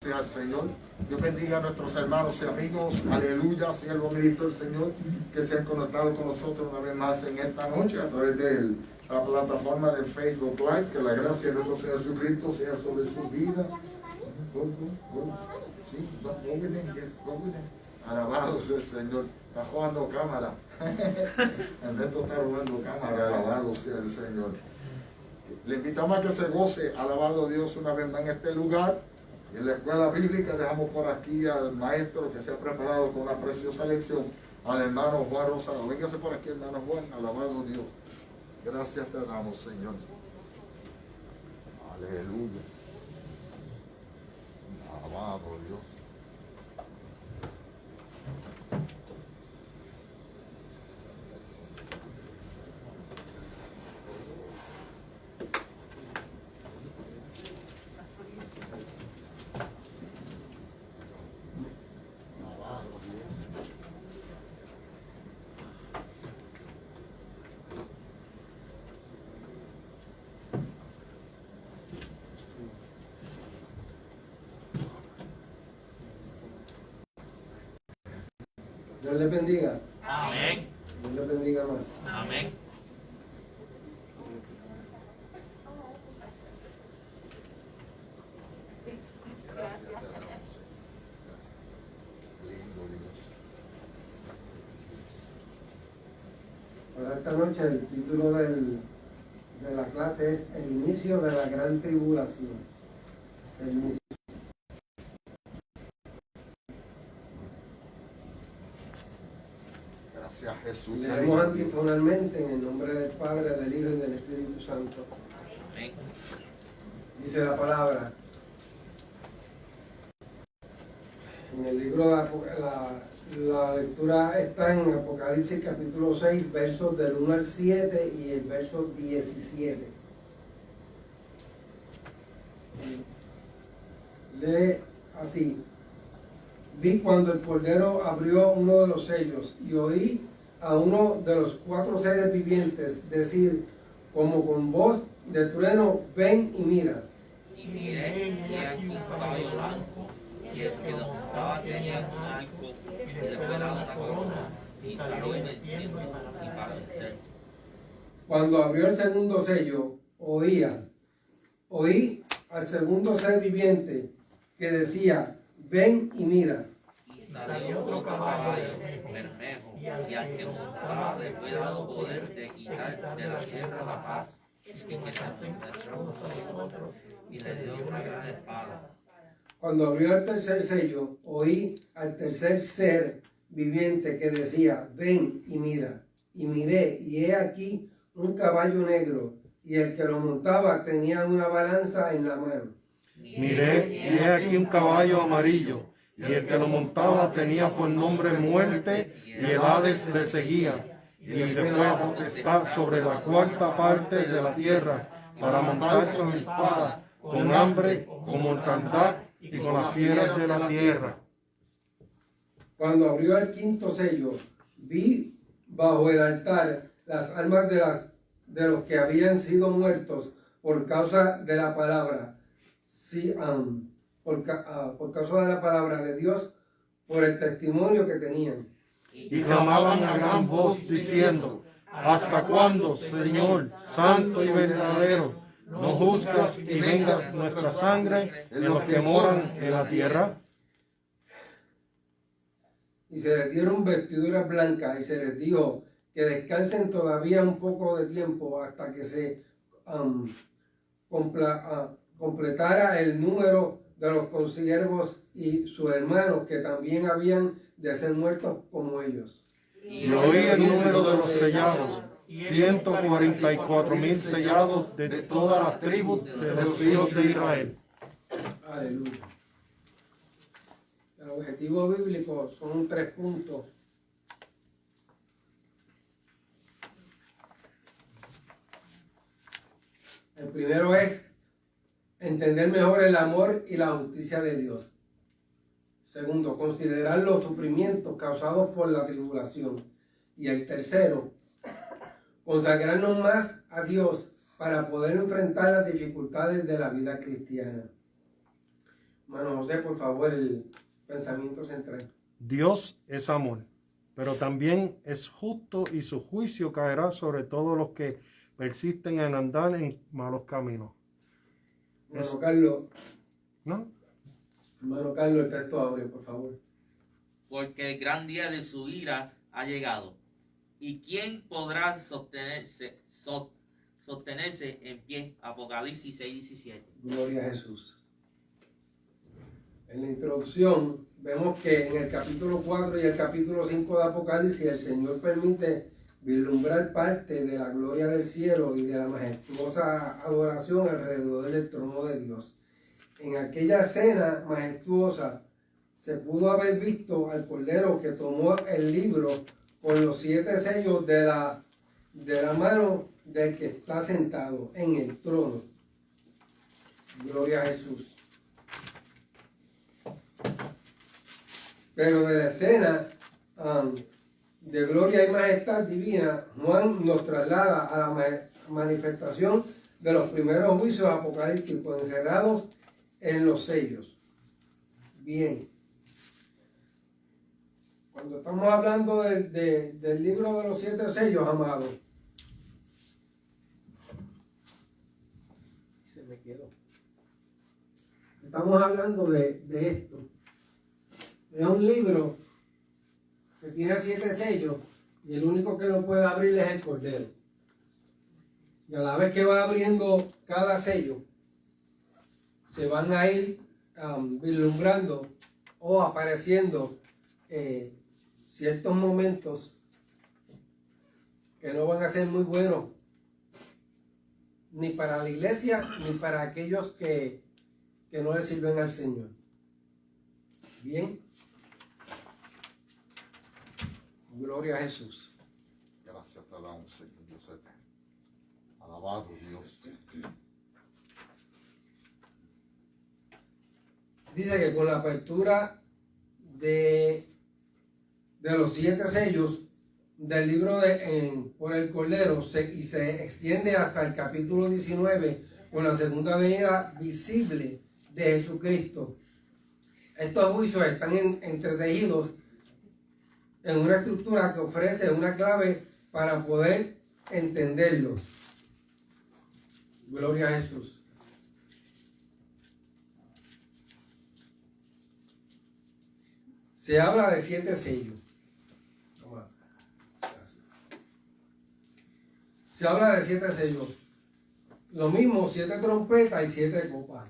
Sea el Señor. Dios bendiga a nuestros hermanos y amigos, aleluya, siervo ministro del Señor, que se han conectado con nosotros una vez más en esta noche a través de la plataforma del Facebook Live. Que la gracia de nuestro Señor Jesucristo sea sobre su vida. Sí, go with him, yes, go with him. Alabado sea el Señor. Está jugando cámara. El resto está jugando cámara. Alabado sea el Señor. Le invitamos a que se goce, alabado Dios, una vez más en este lugar. En la escuela bíblica dejamos por aquí al maestro que se ha preparado con una preciosa lección, al hermano Juan Rosado. Véngase por aquí, hermano Juan, alabado Dios. Gracias te damos, Señor. Aleluya. Alabado Dios. Dios les bendiga. Amén. Dios les bendiga más. Amén. Gracias te damos, Señor. Lindo Dios. Para esta noche el título de la clase es El inicio de la gran tribulación. El inicio. Gracias, Jesús. Leemos antifonalmente en el nombre del Padre, del Hijo y del Espíritu Santo. Amén. Dice la palabra. En el libro de la lectura está en Apocalipsis capítulo 6, versos del 1 al 7 y el verso 17. Lee así. Vi cuando el Cordero abrió uno de los sellos y oí a uno de los 4 seres vivientes decir, como con voz de trueno, ven y mira. Y miré, y aquí un caballo blanco, y el que lo montaba tenía un arco, y le fue dada una corona, y salió venciendo y para vencer. Cuando abrió el segundo sello, oí al segundo ser viviente que decía, ven y mira. Y salió otro caballo, Bermejo, y al que montaba le fue dado poder de quitar de la tierra la paz, y que se encerró nosotros, y le dio una gran espada. Cuando abrió el tercer sello, oí al tercer ser viviente que decía, ven y mira. Y miré, y he aquí un caballo negro, y el que lo montaba tenía una balanza en la mano. Miré, y he aquí un caballo amarillo, y el que lo montaba tenía por nombre Muerte, y el Hades le seguía, y le fue dado potestad sobre la cuarta parte de la tierra, para montar con espada, con hambre, con mortandad y con las fieras de la tierra. Cuando abrió el quinto sello, vi bajo el altar las almas de los que habían sido muertos por causa de la palabra, por causa de la palabra de Dios, por el testimonio que tenían. Y clamaban a gran voz diciendo, ¿hasta cuándo, Señor, santo y verdadero, no juzgas y vengas nuestra sangre en los que moran en la tierra? Y se les dieron vestiduras blancas y se les dijo que descansen todavía un poco de tiempo hasta que se completara el número de los consiervos y sus hermanos que también habían de ser muertos como ellos. Y oí el número de los sellados, 144,000 sellados de todas las tribus de los hijos de Israel. Aleluya. El objetivo bíblico son 3 puntos. El primero es entender mejor el amor y la justicia de Dios. Segundo, considerar los sufrimientos causados por la tribulación. Y el tercero, consagrarnos más a Dios para poder enfrentar las dificultades de la vida cristiana. Hermano José, por favor, el pensamiento central. Dios es amor, pero también es justo y su juicio caerá sobre todos los que persisten en andar en malos caminos. Hermano Carlos, ¿No? hermano Carlos, el texto abre, por favor. Porque el gran día de su ira ha llegado. ¿Y quién podrá sostenerse en pie? Apocalipsis 6:17. Gloria a Jesús. En la introducción vemos que en el capítulo 4 y el capítulo 5 de Apocalipsis el Señor permite vislumbrar parte de la gloria del cielo y de la majestuosa adoración alrededor del trono de Dios. En aquella escena majestuosa se pudo haber visto al Cordero que tomó el libro con los 7 sellos de la mano del que está sentado en el trono. Gloria a Jesús. Pero de la escena de gloria y majestad divina, Juan nos traslada a la manifestación de los primeros juicios apocalípticos encerrados en los sellos. Bien. Cuando estamos hablando del libro de los 7 sellos, amados, se me quedó. Estamos hablando de esto. Es un libro que tiene 7 sellos y el único que lo puede abrir es el Cordero. Y a la vez que va abriendo cada sello, se van a ir vislumbrando o apareciendo ciertos momentos que no van a ser muy buenos ni para la iglesia ni para aquellos que no le sirven al Señor. Bien. Gloria a Jesús. Gracias te damos, Señor Dios eterno. Alabado Dios. Dice que con la apertura de los 7 sellos del libro por el Cordero y se extiende hasta el capítulo 19 con la segunda venida visible de Jesucristo. Estos juicios están entretejidos en una estructura que ofrece una clave para poder entenderlos. Gloria a Jesús. Se habla de 7 sellos. Se habla de 7 sellos. Lo mismo, 7 trompetas y 7 copas.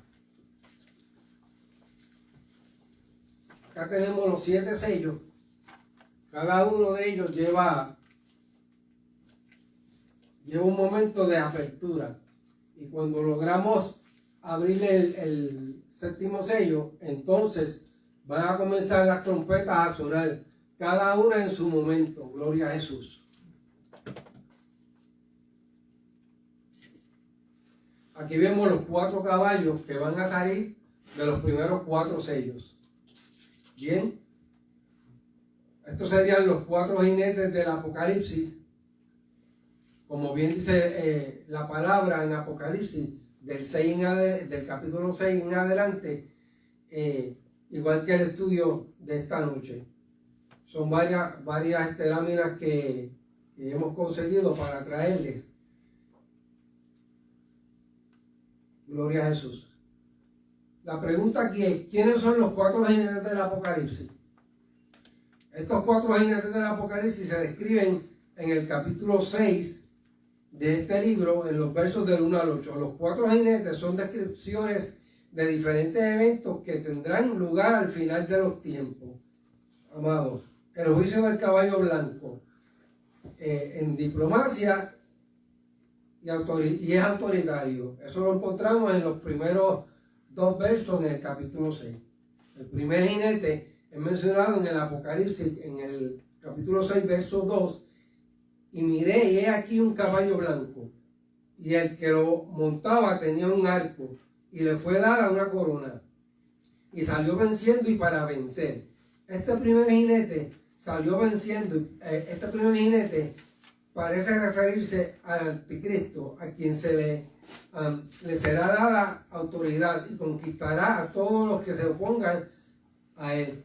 Acá tenemos los 7 sellos. Cada uno de ellos lleva un momento de apertura. Y cuando logramos abrir el 7º sello, entonces van a comenzar las trompetas a sonar, cada una en su momento. Gloria a Jesús. Aquí vemos los 4 caballos que van a salir de los primeros 4 sellos. Bien. Estos serían los 4 jinetes del Apocalipsis. Como bien dice la palabra en Apocalipsis, del capítulo 6 en adelante, igual que el estudio de esta noche. Son varias láminas que hemos conseguido para traerles. Gloria a Jesús. La pregunta aquí es, ¿quiénes son los 4 jinetes del Apocalipsis? Estos 4 jinetes del Apocalipsis se describen en el capítulo 6 de este libro, en los versos del 1 al 8. Los 4 jinetes son descripciones de diferentes eventos que tendrán lugar al final de los tiempos. Amados, el juicio del caballo blanco en diplomacia y es autoritario. Eso lo encontramos en los primeros 2 versos en el capítulo 6. El primer jinete es mencionado en el Apocalipsis, en el capítulo 6, verso 2. Y miré, y he aquí un caballo blanco, y el que lo montaba tenía un arco, y le fue dada una corona, y salió venciendo y para vencer. Este primer jinete salió venciendo, este primer jinete parece referirse al anticristo, a quien le será dada autoridad y conquistará a todos los que se opongan a él.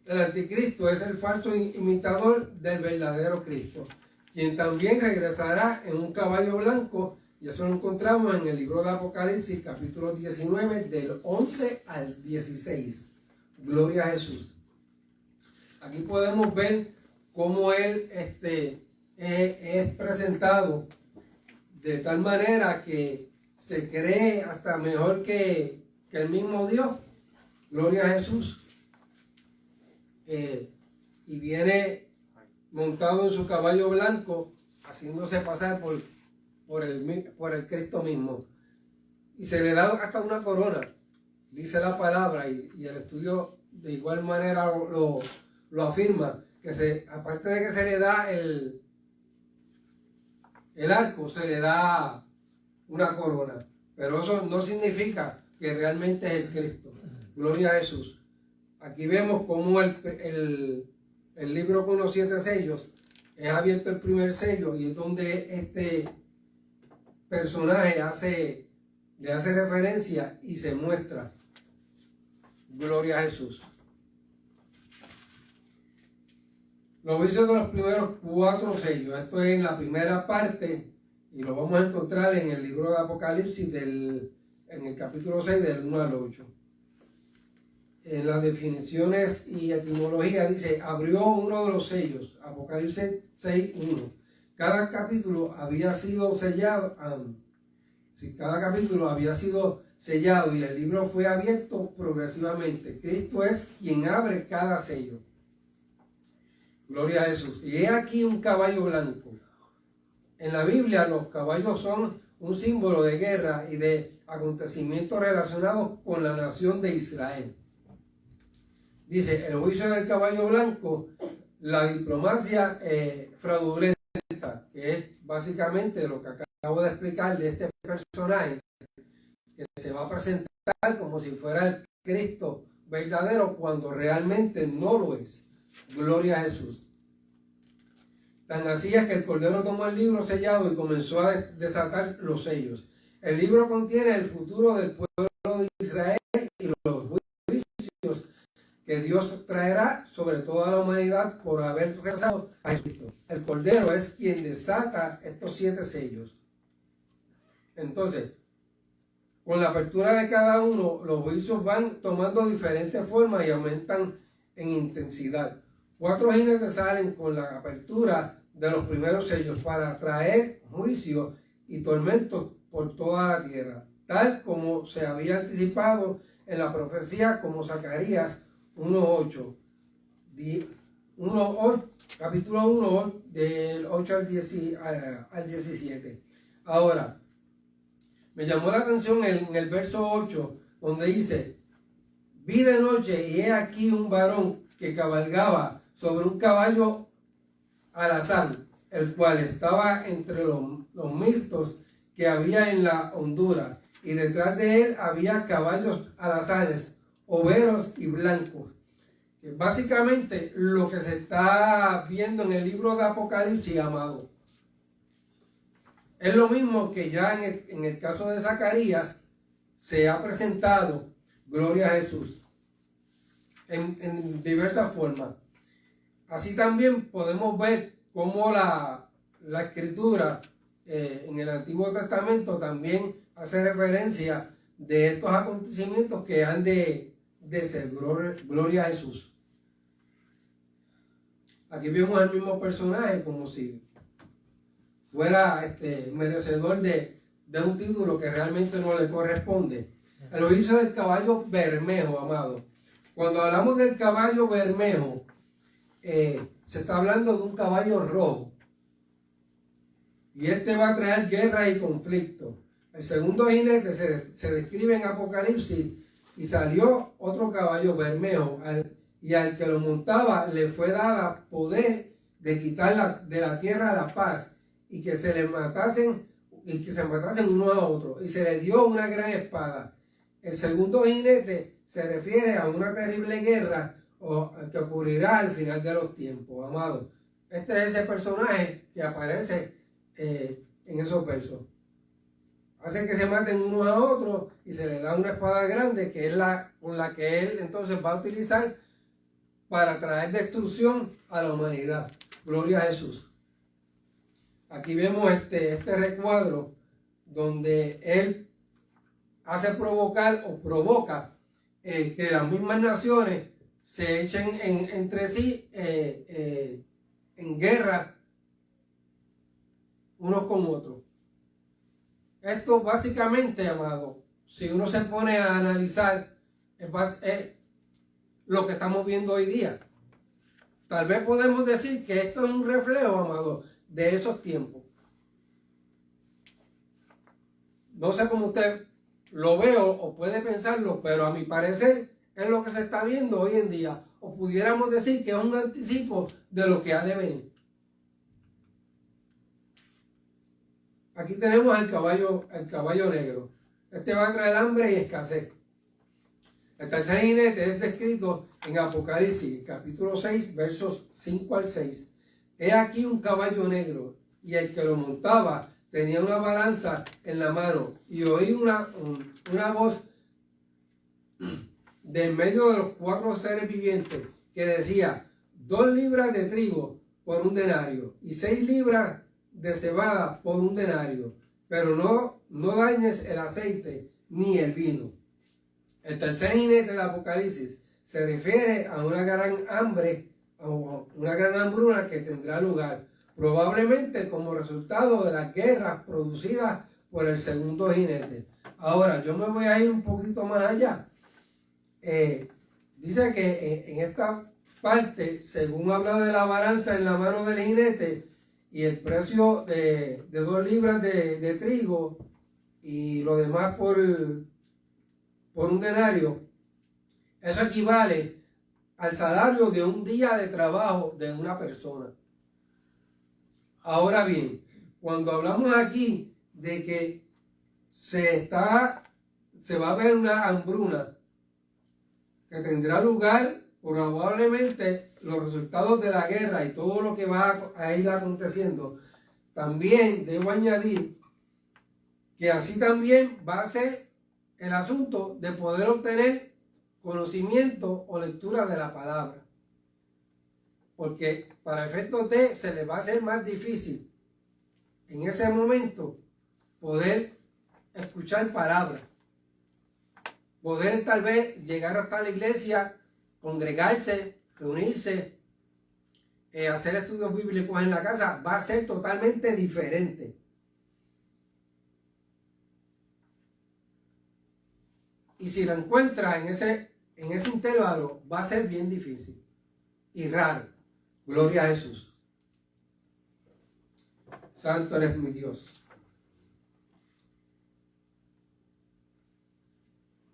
El anticristo es el falso imitador del verdadero Cristo, quien también regresará en un caballo blanco, y eso lo encontramos en el libro de Apocalipsis, capítulo 19, del 11 al 16. Gloria a Jesús. Aquí podemos ver cómo él es presentado de tal manera que se cree hasta mejor que el mismo Dios. Gloria a Jesús. Y viene montado en su caballo blanco, haciéndose pasar por el Cristo mismo. Y se le da hasta una corona, dice la palabra, y el estudio de igual manera lo afirma, que aparte de que se le da el arco, se le da una corona. Pero eso no significa que realmente es el Cristo. Gloria a Jesús. Aquí vemos cómo el libro con los 7 sellos es abierto el primer sello, y es donde este personaje le hace referencia y se muestra. Gloria a Jesús. Los vicios de los primeros 4 sellos. Esto es en la primera parte y lo vamos a encontrar en el libro de Apocalipsis en el capítulo 6 del 1 al 8. En las definiciones y etimología dice: abrió uno de los sellos. Apocalipsis 6:1. Cada capítulo había sido sellado. Cada capítulo había sido sellado y el libro fue abierto progresivamente. Cristo es quien abre cada sello. Gloria a Jesús. Y he aquí un caballo blanco. En la Biblia los caballos son un símbolo de guerra y de acontecimientos relacionados con la nación de Israel. Dice: el juicio del caballo blanco, la diplomacia fraudulenta, que es básicamente lo que acabo de explicar de este personaje, que se va a presentar como si fuera el Cristo verdadero cuando realmente no lo es. Gloria a Jesús. Tan así es que el Cordero tomó el libro sellado y comenzó a desatar los sellos. El libro contiene el futuro del pueblo de Israel y los juicios que Dios traerá sobre toda la humanidad por haber rechazado a Cristo. El Cordero es quien desata estos 7 sellos. Entonces, con la apertura de cada uno, los juicios van tomando diferentes formas y aumentan en intensidad. 4 jinetes salen con la apertura de los primeros sellos para traer juicio y tormentos por toda la tierra, tal como se había anticipado en la profecía como Zacarías 1:8, capítulo 1, del 8 al 17. Ahora, me llamó la atención en el verso 8, donde dice: vi de noche y he aquí un varón que cabalgaba sobre un caballo alazán, el cual estaba entre los mirtos que había en la hondura, y detrás de él había caballos alazanes, overos y blancos. Básicamente lo que se está viendo en el libro de Apocalipsis, amado, es lo mismo que ya en el caso de Zacarías se ha presentado. Gloria a Jesús, en diversas formas. Así también podemos ver cómo la escritura en el Antiguo Testamento también hace referencia de estos acontecimientos que han de ser. Gloria a Jesús. Aquí vemos al mismo personaje como si fuera merecedor de un título que realmente no le corresponde. El juicio del caballo bermejo, amado. Cuando hablamos del caballo bermejo, se está hablando de un caballo rojo. Y este va a traer guerra y conflicto. El segundo jinete se describe en Apocalipsis: y salió otro caballo bermejo, y al que lo montaba le fue dada poder de quitar de la tierra la paz, y que se matasen uno a otro, y se le dio una gran espada. El segundo jinete se refiere a una terrible guerra que ocurrirá al final de los tiempos, amado. Este es ese personaje que aparece en esos versos. Hacen que se maten unos a otros y se le da una espada grande que es con la que él entonces va a utilizar para traer destrucción a la humanidad. Gloria a Jesús. Aquí vemos este recuadro donde él hace provocar o provoca que las mismas naciones se echen entre sí en guerra unos con otros. Esto básicamente, amado, si uno se pone a analizar, es lo que estamos viendo hoy día. Tal vez podemos decir que esto es un reflejo, amado, de esos tiempos. No sé cómo usted lo ve o puede pensarlo, pero a mi parecer es lo que se está viendo hoy en día. O pudiéramos decir que es un anticipo de lo que ha de venir. Aquí tenemos el caballo negro. Este va a traer hambre y escasez. El tercer jinete es descrito en Apocalipsis, capítulo 6, versos 5 al 6. He aquí un caballo negro, y el que lo montaba tenía una balanza en la mano, y oí una voz de en medio de los 4 seres vivientes que decía: 2 libras de trigo por un denario, y 6 libras de cebada por un denario, pero no dañes el aceite ni el vino. El tercer jinete del Apocalipsis se refiere a una gran hambre o una gran hambruna que tendrá lugar, probablemente como resultado de las guerras producidas por el segundo jinete. Ahora, yo me voy a ir un poquito más allá. Dice que en esta parte, según habla de la balanza en la mano del jinete y el precio de 2 libras de trigo y lo demás por un denario, eso equivale al salario de un día de trabajo de una persona. Ahora bien, cuando hablamos aquí de que se va a ver una hambruna que tendrá lugar probablemente los resultados de la guerra y todo lo que va a ir aconteciendo, también debo añadir que así también va a ser el asunto de poder obtener conocimiento o lectura de la palabra. Porque para efectos de se les va a hacer más difícil en ese momento poder escuchar palabra. Poder tal vez llegar hasta la iglesia, congregarse, reunirse, hacer estudios bíblicos en la casa, va a ser totalmente diferente. Y si lo encuentra en ese intervalo, va a ser bien difícil y raro. Gloria a Jesús. Santo eres mi Dios.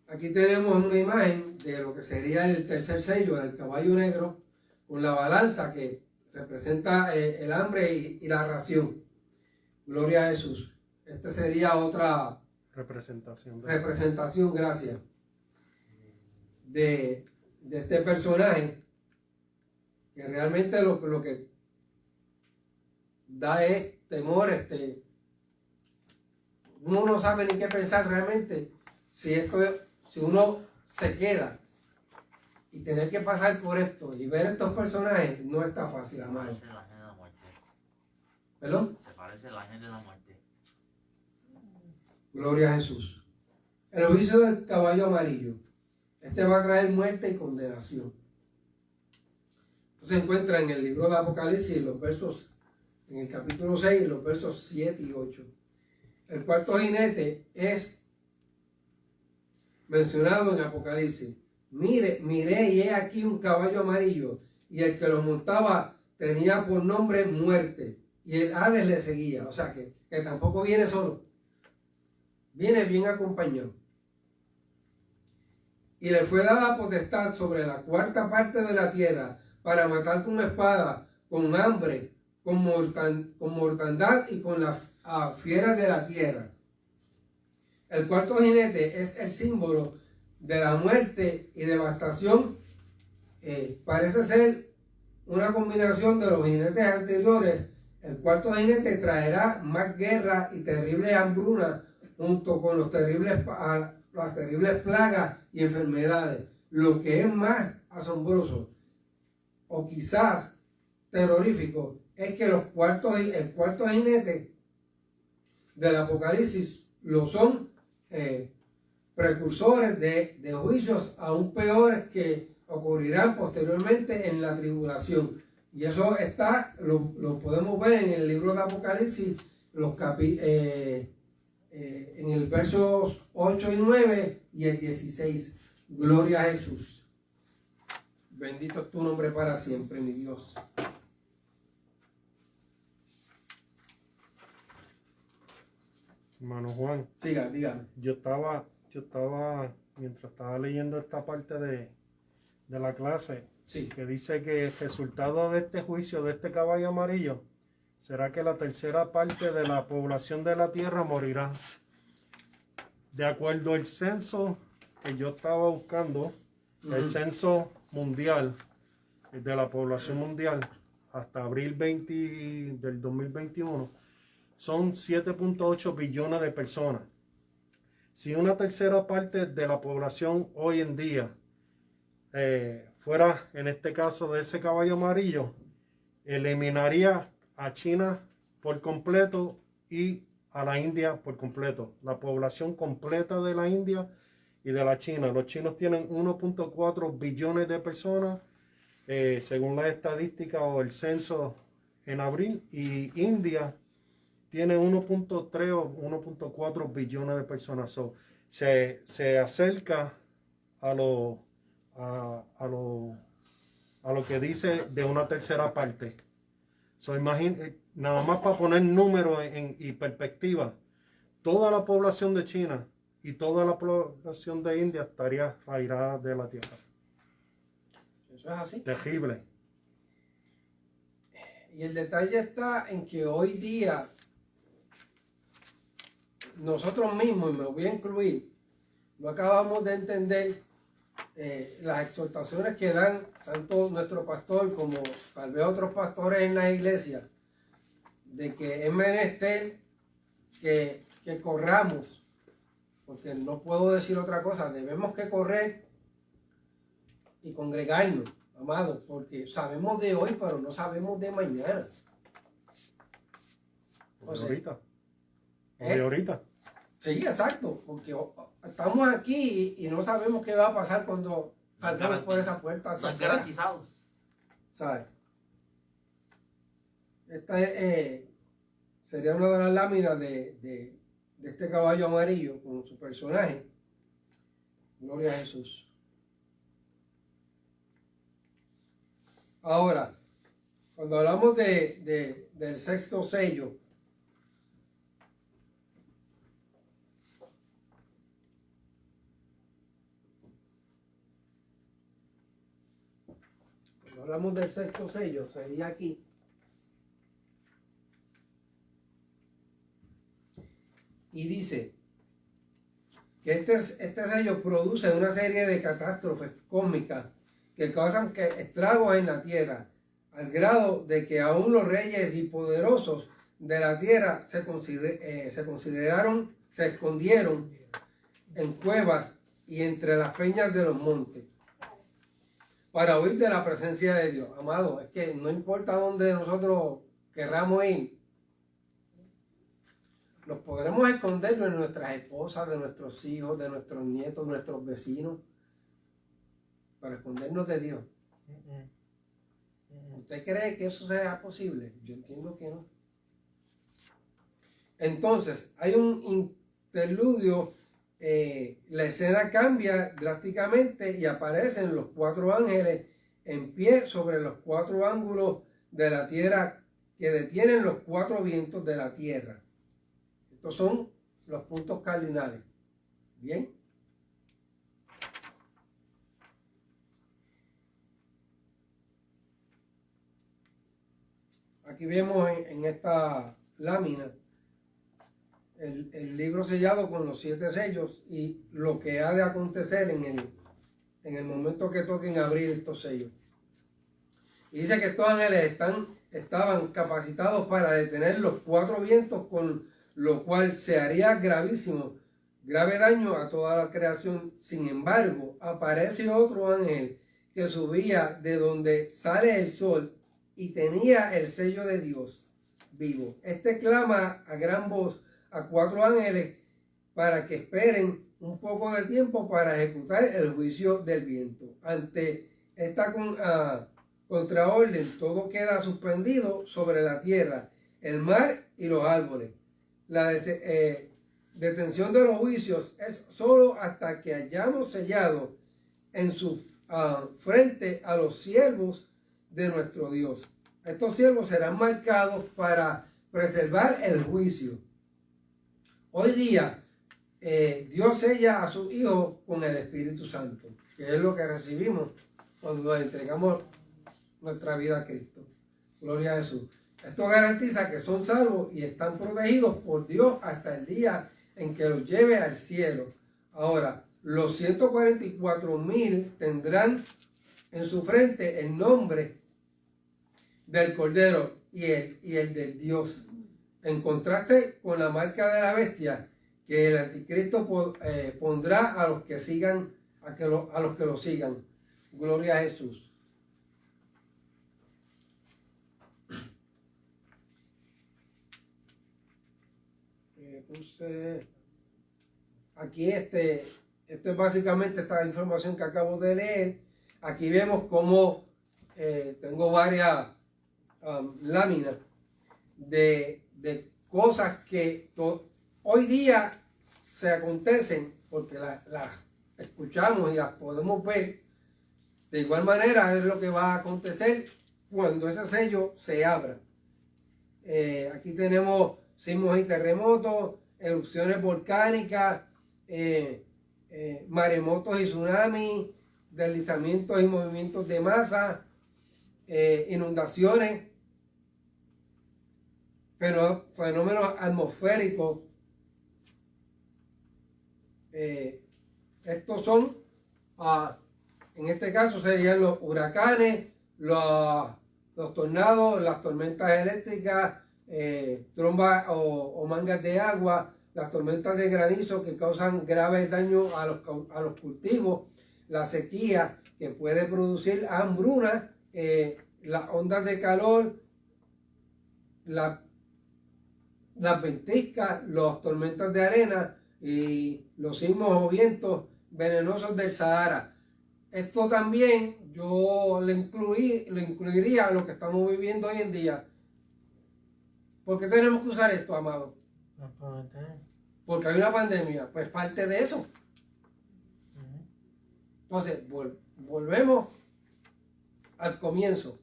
Aquí tenemos una imagen de lo que sería el tercer sello del caballo negro, con la balanza que representa el hambre y la ración. Gloria a Jesús. Esta sería otra representación, gracias, de este personaje, que realmente lo que da es temor. Uno no sabe ni qué pensar realmente si uno se queda y tener que pasar por esto y ver estos personajes. No está fácil, amado. Se parece el ángel de la muerte. ¿Perdón? Se parece el ángel de la muerte. Gloria a Jesús. El juicio del caballo amarillo. Este va a traer muerte y condenación. Esto se encuentra en el libro de Apocalipsis, en el capítulo 6, los versos 7 y 8. El cuarto jinete es mencionado en Apocalipsis. Miré y he aquí un caballo amarillo, y el que lo montaba tenía por nombre muerte, y el Hades le seguía. O sea que tampoco viene solo. Viene bien acompañado. Y le fue dada potestad sobre la 4ª parte de la tierra para matar con espada, con hambre, con mortandad y con las fieras de la tierra. El cuarto jinete es el símbolo de la muerte y devastación. Parece ser una combinación de los jinetes anteriores. El cuarto jinete traerá más guerra y terrible hambruna junto con las terribles plagas y enfermedades. Lo que es más asombroso o quizás terrorífico es que el cuarto jinete del Apocalipsis lo son precursores de juicios aún peores que ocurrirán posteriormente en la tribulación. Y eso lo podemos ver en el libro de Apocalipsis, en el versos 8 y 9 y el 16. Gloria a Jesús. Bendito es tu nombre para siempre, mi Dios. Hermano Juan, Siga, dígame. yo estaba, mientras estaba leyendo esta parte de la clase, Sí. que dice que el resultado de este juicio, de este caballo amarillo, será que la tercera parte de la población de la tierra morirá. De acuerdo al censo que yo estaba buscando, el censo mundial de la población mundial hasta abril 20 del 2021, son 7.8 billones de personas. Si una tercera parte de la población hoy en día fuera, en este caso, de ese caballo amarillo, eliminaría a China por completo y a la India por completo. La población completa de la India y de la China. Los chinos tienen 1.4 billones de personas, según la estadística o el censo en abril, y India tiene 1.3 o 1.4 billones de personas. So, se acerca a lo que dice de una tercera parte. So, nada más para poner números y perspectiva, toda la población de China y toda la población de India estaría raigada de la tierra. Eso es así. Terrible. Y el detalle está en que hoy día nosotros mismos, y me voy a incluir, no acabamos de entender las exhortaciones que dan tanto nuestro pastor como tal vez otros pastores en la iglesia, de que es menester que corramos, porque no puedo decir otra cosa, debemos que correr y congregarnos, amados, porque sabemos de hoy, pero no sabemos de mañana. O sea, Ahorita. De ahorita. Sí, exacto, porque estamos aquí y no sabemos qué va a pasar cuando salgamos por esa puerta hacia Están afuera, garantizados. ¿sabes? Esta sería una de las láminas de este caballo amarillo con su personaje. Gloria a Jesús. Ahora, cuando hablamos del sexto sello, hablamos del sexto sello, sería aquí. Y dice que este sello produce una serie de catástrofes cósmicas que causan estragos en la tierra, al grado de que aún los reyes y poderosos de la tierra se escondieron en cuevas y entre las peñas de los montes, para huir de la presencia de Dios. Amado, es que no importa dónde nosotros querramos ir, nos podremos esconder de nuestras esposas, de nuestros hijos, de nuestros nietos, de nuestros vecinos, para escondernos de Dios. ¿Usted cree que eso sea posible? Yo entiendo que no. Entonces, hay un interludio. La escena cambia drásticamente y aparecen los 4 ángeles en pie sobre los 4 ángulos de la tierra que detienen los 4 vientos de la tierra. Estos son los puntos cardinales. Bien. Aquí vemos en esta lámina el libro sellado con los 7 sellos y lo que ha de acontecer en el momento que toquen abrir estos sellos. Y dice que estos ángeles estaban capacitados para detener los 4 vientos, con lo cual se haría grave daño a toda la creación. Sin embargo, aparece otro ángel que subía de donde sale el sol y tenía el sello de Dios vivo. Este clama a gran voz a 4 ángeles para que esperen un poco de tiempo para ejecutar el juicio del viento. Ante esta contraorden, todo queda suspendido sobre la tierra, el mar y los árboles. La detención de los juicios es solo hasta que hayamos sellado en su frente a los siervos de nuestro Dios. Estos siervos serán marcados para preservar el juicio. Hoy día, Dios sella a sus hijos con el Espíritu Santo, que es lo que recibimos cuando entregamos nuestra vida a Cristo. Gloria a Jesús. Esto garantiza que son salvos y están protegidos por Dios hasta el día en que los lleve al cielo. Ahora, los 144,000 tendrán en su frente el nombre del Cordero y el de Dios, en contraste con la marca de la bestia que el anticristo pondrá a los que sigan, a los que lo sigan. Gloria a Jesús. Aquí este es básicamente esta información que acabo de leer. Aquí vemos cómo tengo varias láminas de cosas que hoy día se acontecen porque las escuchamos y las podemos ver. De igual manera es lo que va a acontecer cuando ese sello se abra. Aquí tenemos sismos y terremotos, erupciones volcánicas, maremotos y tsunamis, deslizamientos y movimientos de masa, inundaciones, fenómenos atmosféricos. Estos son, en este caso serían los huracanes, los tornados, las tormentas eléctricas, trombas o mangas de agua, las tormentas de granizo que causan graves daños a los cultivos, la sequía que puede producir hambruna, las ondas de calor, las ventiscas, las tormentas de arena y los sismos o vientos venenosos del Sahara. Esto también yo lo incluiría a lo que estamos viviendo hoy en día. ¿Por qué tenemos que usar esto, amado? Porque hay una pandemia. Pues parte de eso. Entonces, volvemos al comienzo.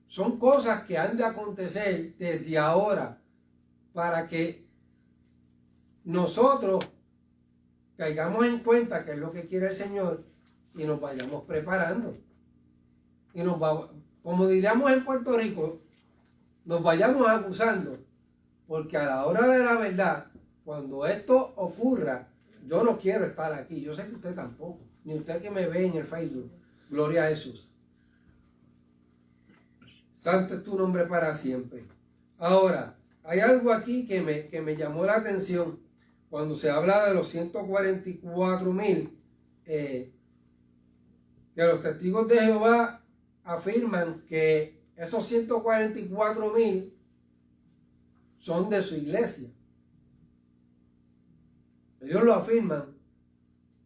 Son cosas que han de acontecer desde ahora para que nosotros caigamos en cuenta que es lo que quiere el Señor y nos vayamos preparando. Y como diríamos en Puerto Rico, nos vayamos acusando, porque a la hora de la verdad, cuando esto ocurra, yo no quiero estar aquí. Yo sé que usted tampoco, ni usted que me ve en el Facebook. Gloria a Jesús. Santo es tu nombre para siempre. Ahora, hay algo aquí que me llamó la atención cuando se habla de los 144,000, que los testigos de Jehová afirman que esos 144,000 son de su iglesia. Ellos lo afirman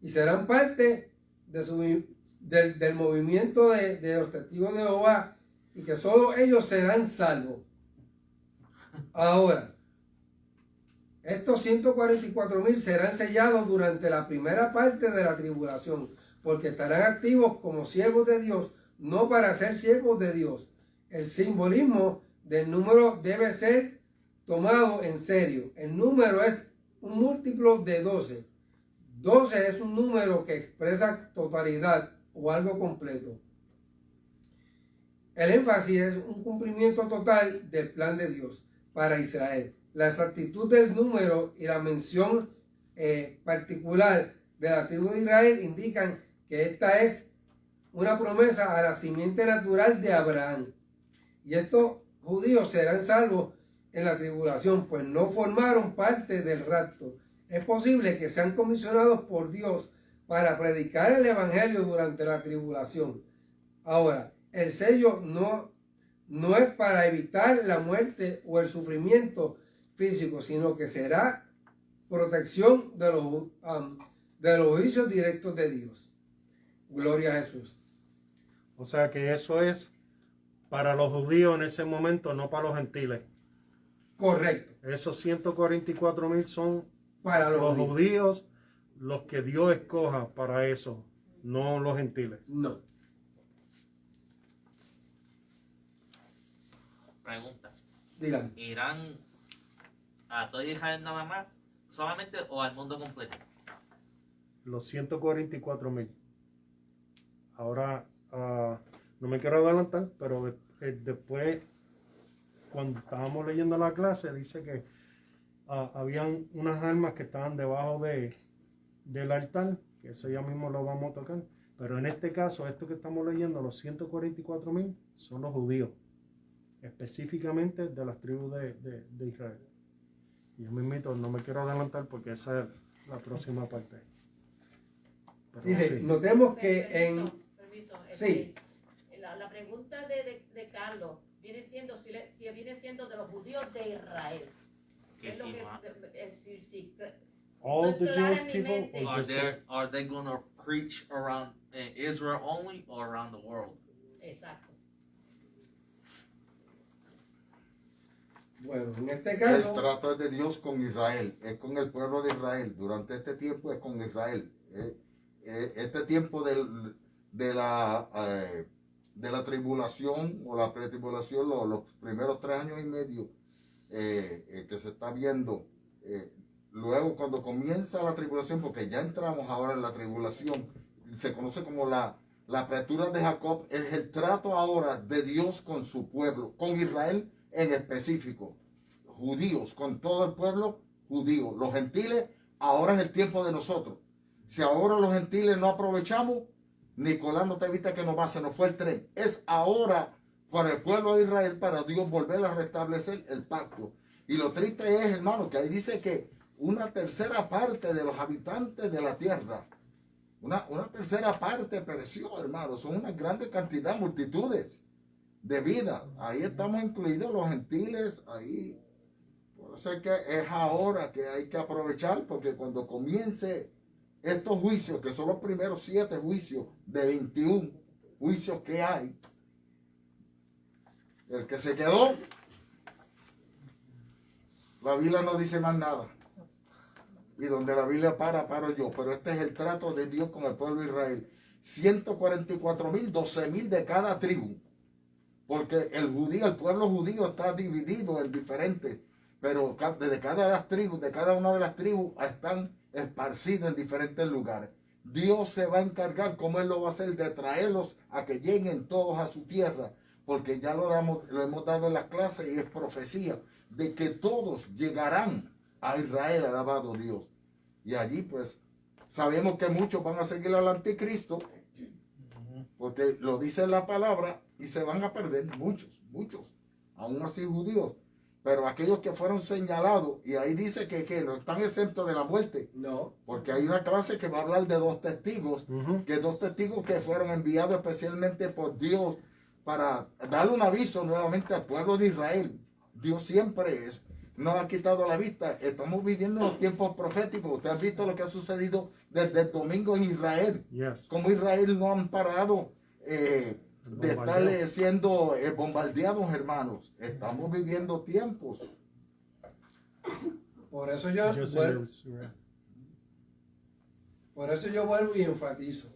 y serán parte del movimiento de los testigos de Jehová, y que solo ellos serán salvos. Ahora, estos 144,000 serán sellados durante la primera parte de la tribulación, porque estarán activos como siervos de Dios, no para ser siervos de Dios. El simbolismo del número debe ser tomado en serio. El número es un múltiplo de 12. 12 es un número que expresa totalidad o algo completo. El énfasis es un cumplimiento total del plan de Dios para Israel. La exactitud del número y la mención particular de la tribu de Israel indican que esta es una promesa a la simiente natural de Abraham. Y estos judíos serán salvos en la tribulación, pues no formaron parte del rapto. Es posible que sean comisionados por Dios para predicar el evangelio durante la tribulación. Ahora, el sello no es para evitar la muerte o el sufrimiento físico, sino que será protección de los juicios directos de Dios. Gloria a Jesús. O sea que eso es para los judíos en ese momento, no para los gentiles. Correcto. Esos 144,000 son Para los los judíos, los que Dios escoja para eso, no los gentiles. No. Pregunta. Dígame. ¿Irán a todo Israel nada más? ¿Solamente o al mundo completo? Los 144,000. Ahora, no me quiero adelantar, pero después, cuando estábamos leyendo la clase, dice que habían unas armas que estaban debajo del altar, que eso ya mismo lo vamos a tocar. Pero en este caso, esto que estamos leyendo, los 144,000, son los judíos, específicamente de las tribus de Israel. Y yo mismito no me quiero adelantar porque esa es la próxima parte. Pero Dice, sí. notemos que en... Permiso, Sí. La pregunta de Carlos viene siendo si viene siendo de los judíos de Israel. Que Es lo sí, que- ma. sí, All the clara Jewish en mi people, mente. or just Are they gonna preach around Israel only or around the world? Exacto. Bueno, en este El caso... trato es de Dios con Israel, es con el pueblo de Israel. Durante este tiempo es con Israel. Este tiempo de la tribulación o la pretribulación, los primeros 3 años y medio que se está viendo. Luego cuando comienza la tribulación, porque ya entramos ahora en la tribulación, se conoce como la apertura de Jacob, es el trato ahora de Dios con su pueblo, con Israel en específico, judíos, con todo el pueblo judío. Los gentiles, ahora es el tiempo de nosotros. Si ahora los gentiles no aprovechamos, Nicolás, no te evita que se nos fue el tren. Es ahora para el pueblo de Israel, para Dios volver a restablecer el pacto. Y lo triste es, hermano, que ahí dice que una tercera parte de los habitantes de la tierra, una tercera parte pereció, hermano. Son una grande cantidad, multitudes de vida. Ahí estamos incluidos los gentiles, ahí. Por eso es que es ahora que hay que aprovechar, porque cuando comience estos juicios, que son los primeros 7 juicios de 21 juicios que hay, el que se quedó, la Biblia no dice más nada. Y donde la Biblia paro yo. Pero este es el trato de Dios con el pueblo de Israel. 144,000, 12,000 de cada tribu. Porque el pueblo judío está dividido en diferentes. Pero de cada una de las tribus están esparcidos en diferentes lugares. Dios se va a encargar, como Él lo va a hacer, de traerlos a que lleguen todos a su tierra. Porque ya lo hemos dado en las clases y es profecía de que todos llegarán a Israel, alabado Dios. Y allí pues sabemos que muchos van a seguir al anticristo, porque lo dice la palabra, y se van a perder muchos, aún así judíos. Pero aquellos que fueron señalados, y ahí dice que no están exentos de la muerte. No. Porque hay una clase que va a hablar de 2 testigos, que 2 testigos que fueron enviados especialmente por Dios para darle un aviso nuevamente al pueblo de Israel. Dios siempre nos ha quitado la vista. Estamos viviendo los tiempos proféticos. Usted ha visto lo que ha sucedido desde el domingo en Israel. Yes. Como Israel no han parado de estar siendo bombardeados, hermanos. Estamos viviendo tiempos. Por eso yo vuelvo y enfatizo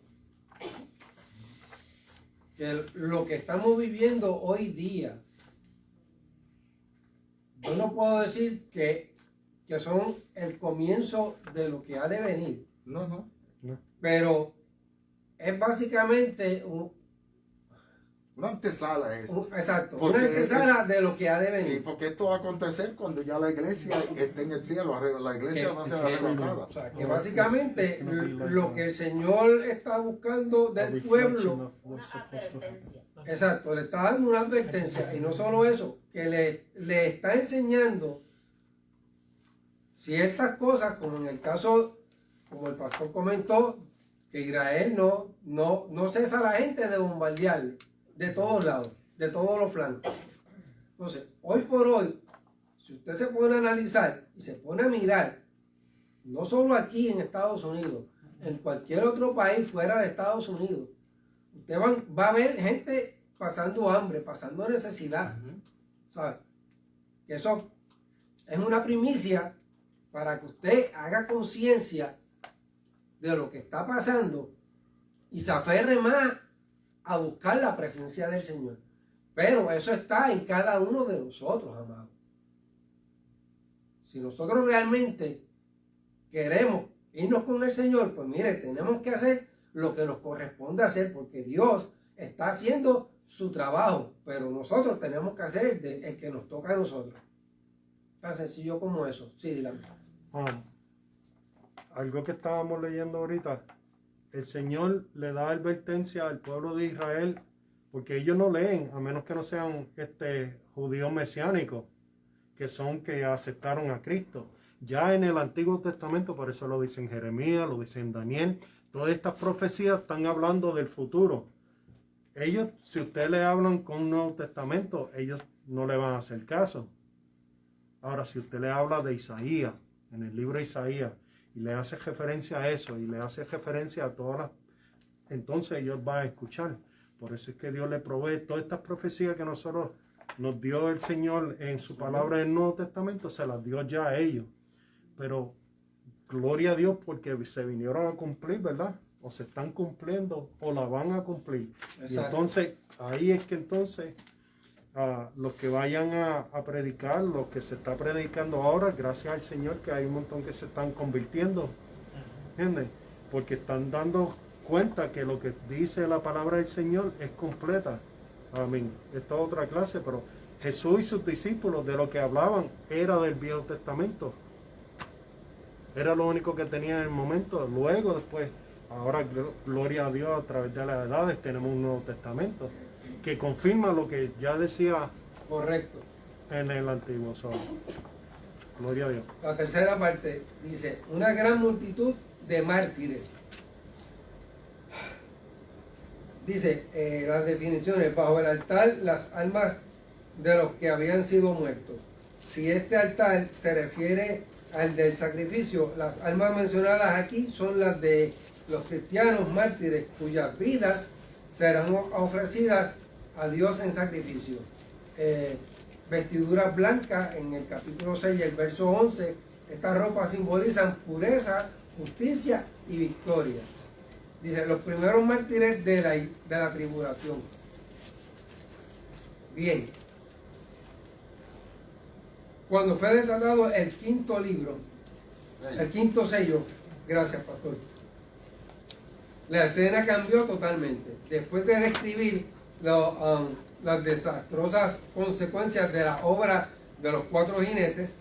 que lo que estamos viviendo hoy día, yo no puedo decir que son el comienzo de lo que ha de venir, No. pero es básicamente Una antesala es. Exacto, Porque una antesala de lo que ha de Sí, venir. porque esto va a acontecer cuando ya la iglesia esté en el cielo. La iglesia va a ser arrebatada. O sea, que básicamente lo que el Señor está buscando del pueblo, Una advertencia. exacto, le está dando una advertencia. Y no solo eso, que le está enseñando ciertas cosas, como en el caso, como el pastor comentó, que Israel no cesa a la gente de bombardearle de todos lados, de todos los flancos. Entonces, hoy por hoy, si usted se pone a analizar y se pone a mirar, no solo aquí en Estados Unidos, en cualquier otro país fuera de Estados Unidos, usted va a ver gente pasando hambre, pasando necesidad. ¿Sabe? Que eso es una primicia para que usted haga conciencia de lo que está pasando y se aferre más a buscar la presencia del Señor. Pero eso está en cada uno de nosotros, amados. Si nosotros realmente queremos irnos con el Señor, pues mire, tenemos que hacer lo que nos corresponde hacer, porque Dios está haciendo su trabajo, pero nosotros tenemos que hacer el que nos toca a nosotros. Tan sencillo como eso. Sí, Dylan. Algo que estábamos leyendo ahorita, el Señor le da advertencia al pueblo de Israel, porque ellos no leen, a menos que no sean judíos mesiánicos, que son que aceptaron a Cristo. Ya en el Antiguo Testamento, por eso lo dice en Jeremías, lo dice en Daniel, todas estas profecías están hablando del futuro. Ellos, si ustedes le hablan con un Nuevo Testamento, ellos no le van a hacer caso. Ahora, si usted le habla de Isaías, en el libro de Isaías, y le hace referencia a eso, y le hace referencia a todas las... Entonces ellos van a escuchar. Por eso es que Dios le provee todas estas profecías que nosotros nos dio el Señor en su palabra en el Nuevo Testamento, se las dio ya a ellos. Pero gloria a Dios porque se vinieron a cumplir, ¿verdad? O se están cumpliendo o la van a cumplir. Exacto. Y entonces, ahí es que entonces los que vayan a predicar, lo que se está predicando ahora, gracias al Señor que hay un montón que se están convirtiendo, ¿entiendes? Porque están dando cuenta que lo que dice la palabra del Señor es completa. Amén. Esta es otra clase, pero Jesús y sus discípulos de lo que hablaban era del Viejo Testamento. Era lo único que tenían en el momento. Luego, después, ahora, gloria a Dios, a través de las edades tenemos un Nuevo Testamento que confirma lo que ya decía Correcto. en el Antiguo. Gloria a Dios. La tercera parte dice, una gran multitud de mártires. Dice, las definiciones, bajo el altar, las almas de los que habían sido muertos. Si este altar se refiere al del sacrificio, las almas mencionadas aquí son las de los cristianos mártires cuyas vidas serán ofrecidas a Dios en sacrificio. Vestiduras blancas en el capítulo 6 y el verso 11, estas ropas simbolizan pureza, justicia y victoria. Dice, los primeros mártires de la tribulación. Bien. Cuando fue desatado el quinto libro, el quinto sello, gracias pastor, la escena cambió totalmente. Después de describir las desastrosas consecuencias de la obra de los cuatro jinetes,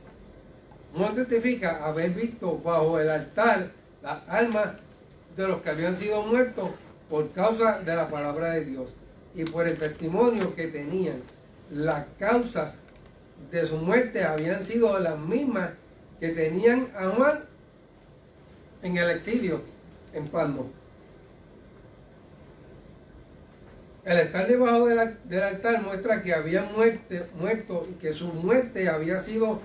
nos testifica haber visto bajo el altar las almas de los que habían sido muertos por causa de la palabra de Dios y por el testimonio que tenían. Las causas de su muerte habían sido las mismas que tenían a Juan en el exilio en Patmos. El estar debajo del altar muestra que habían muerto y que su muerte había sido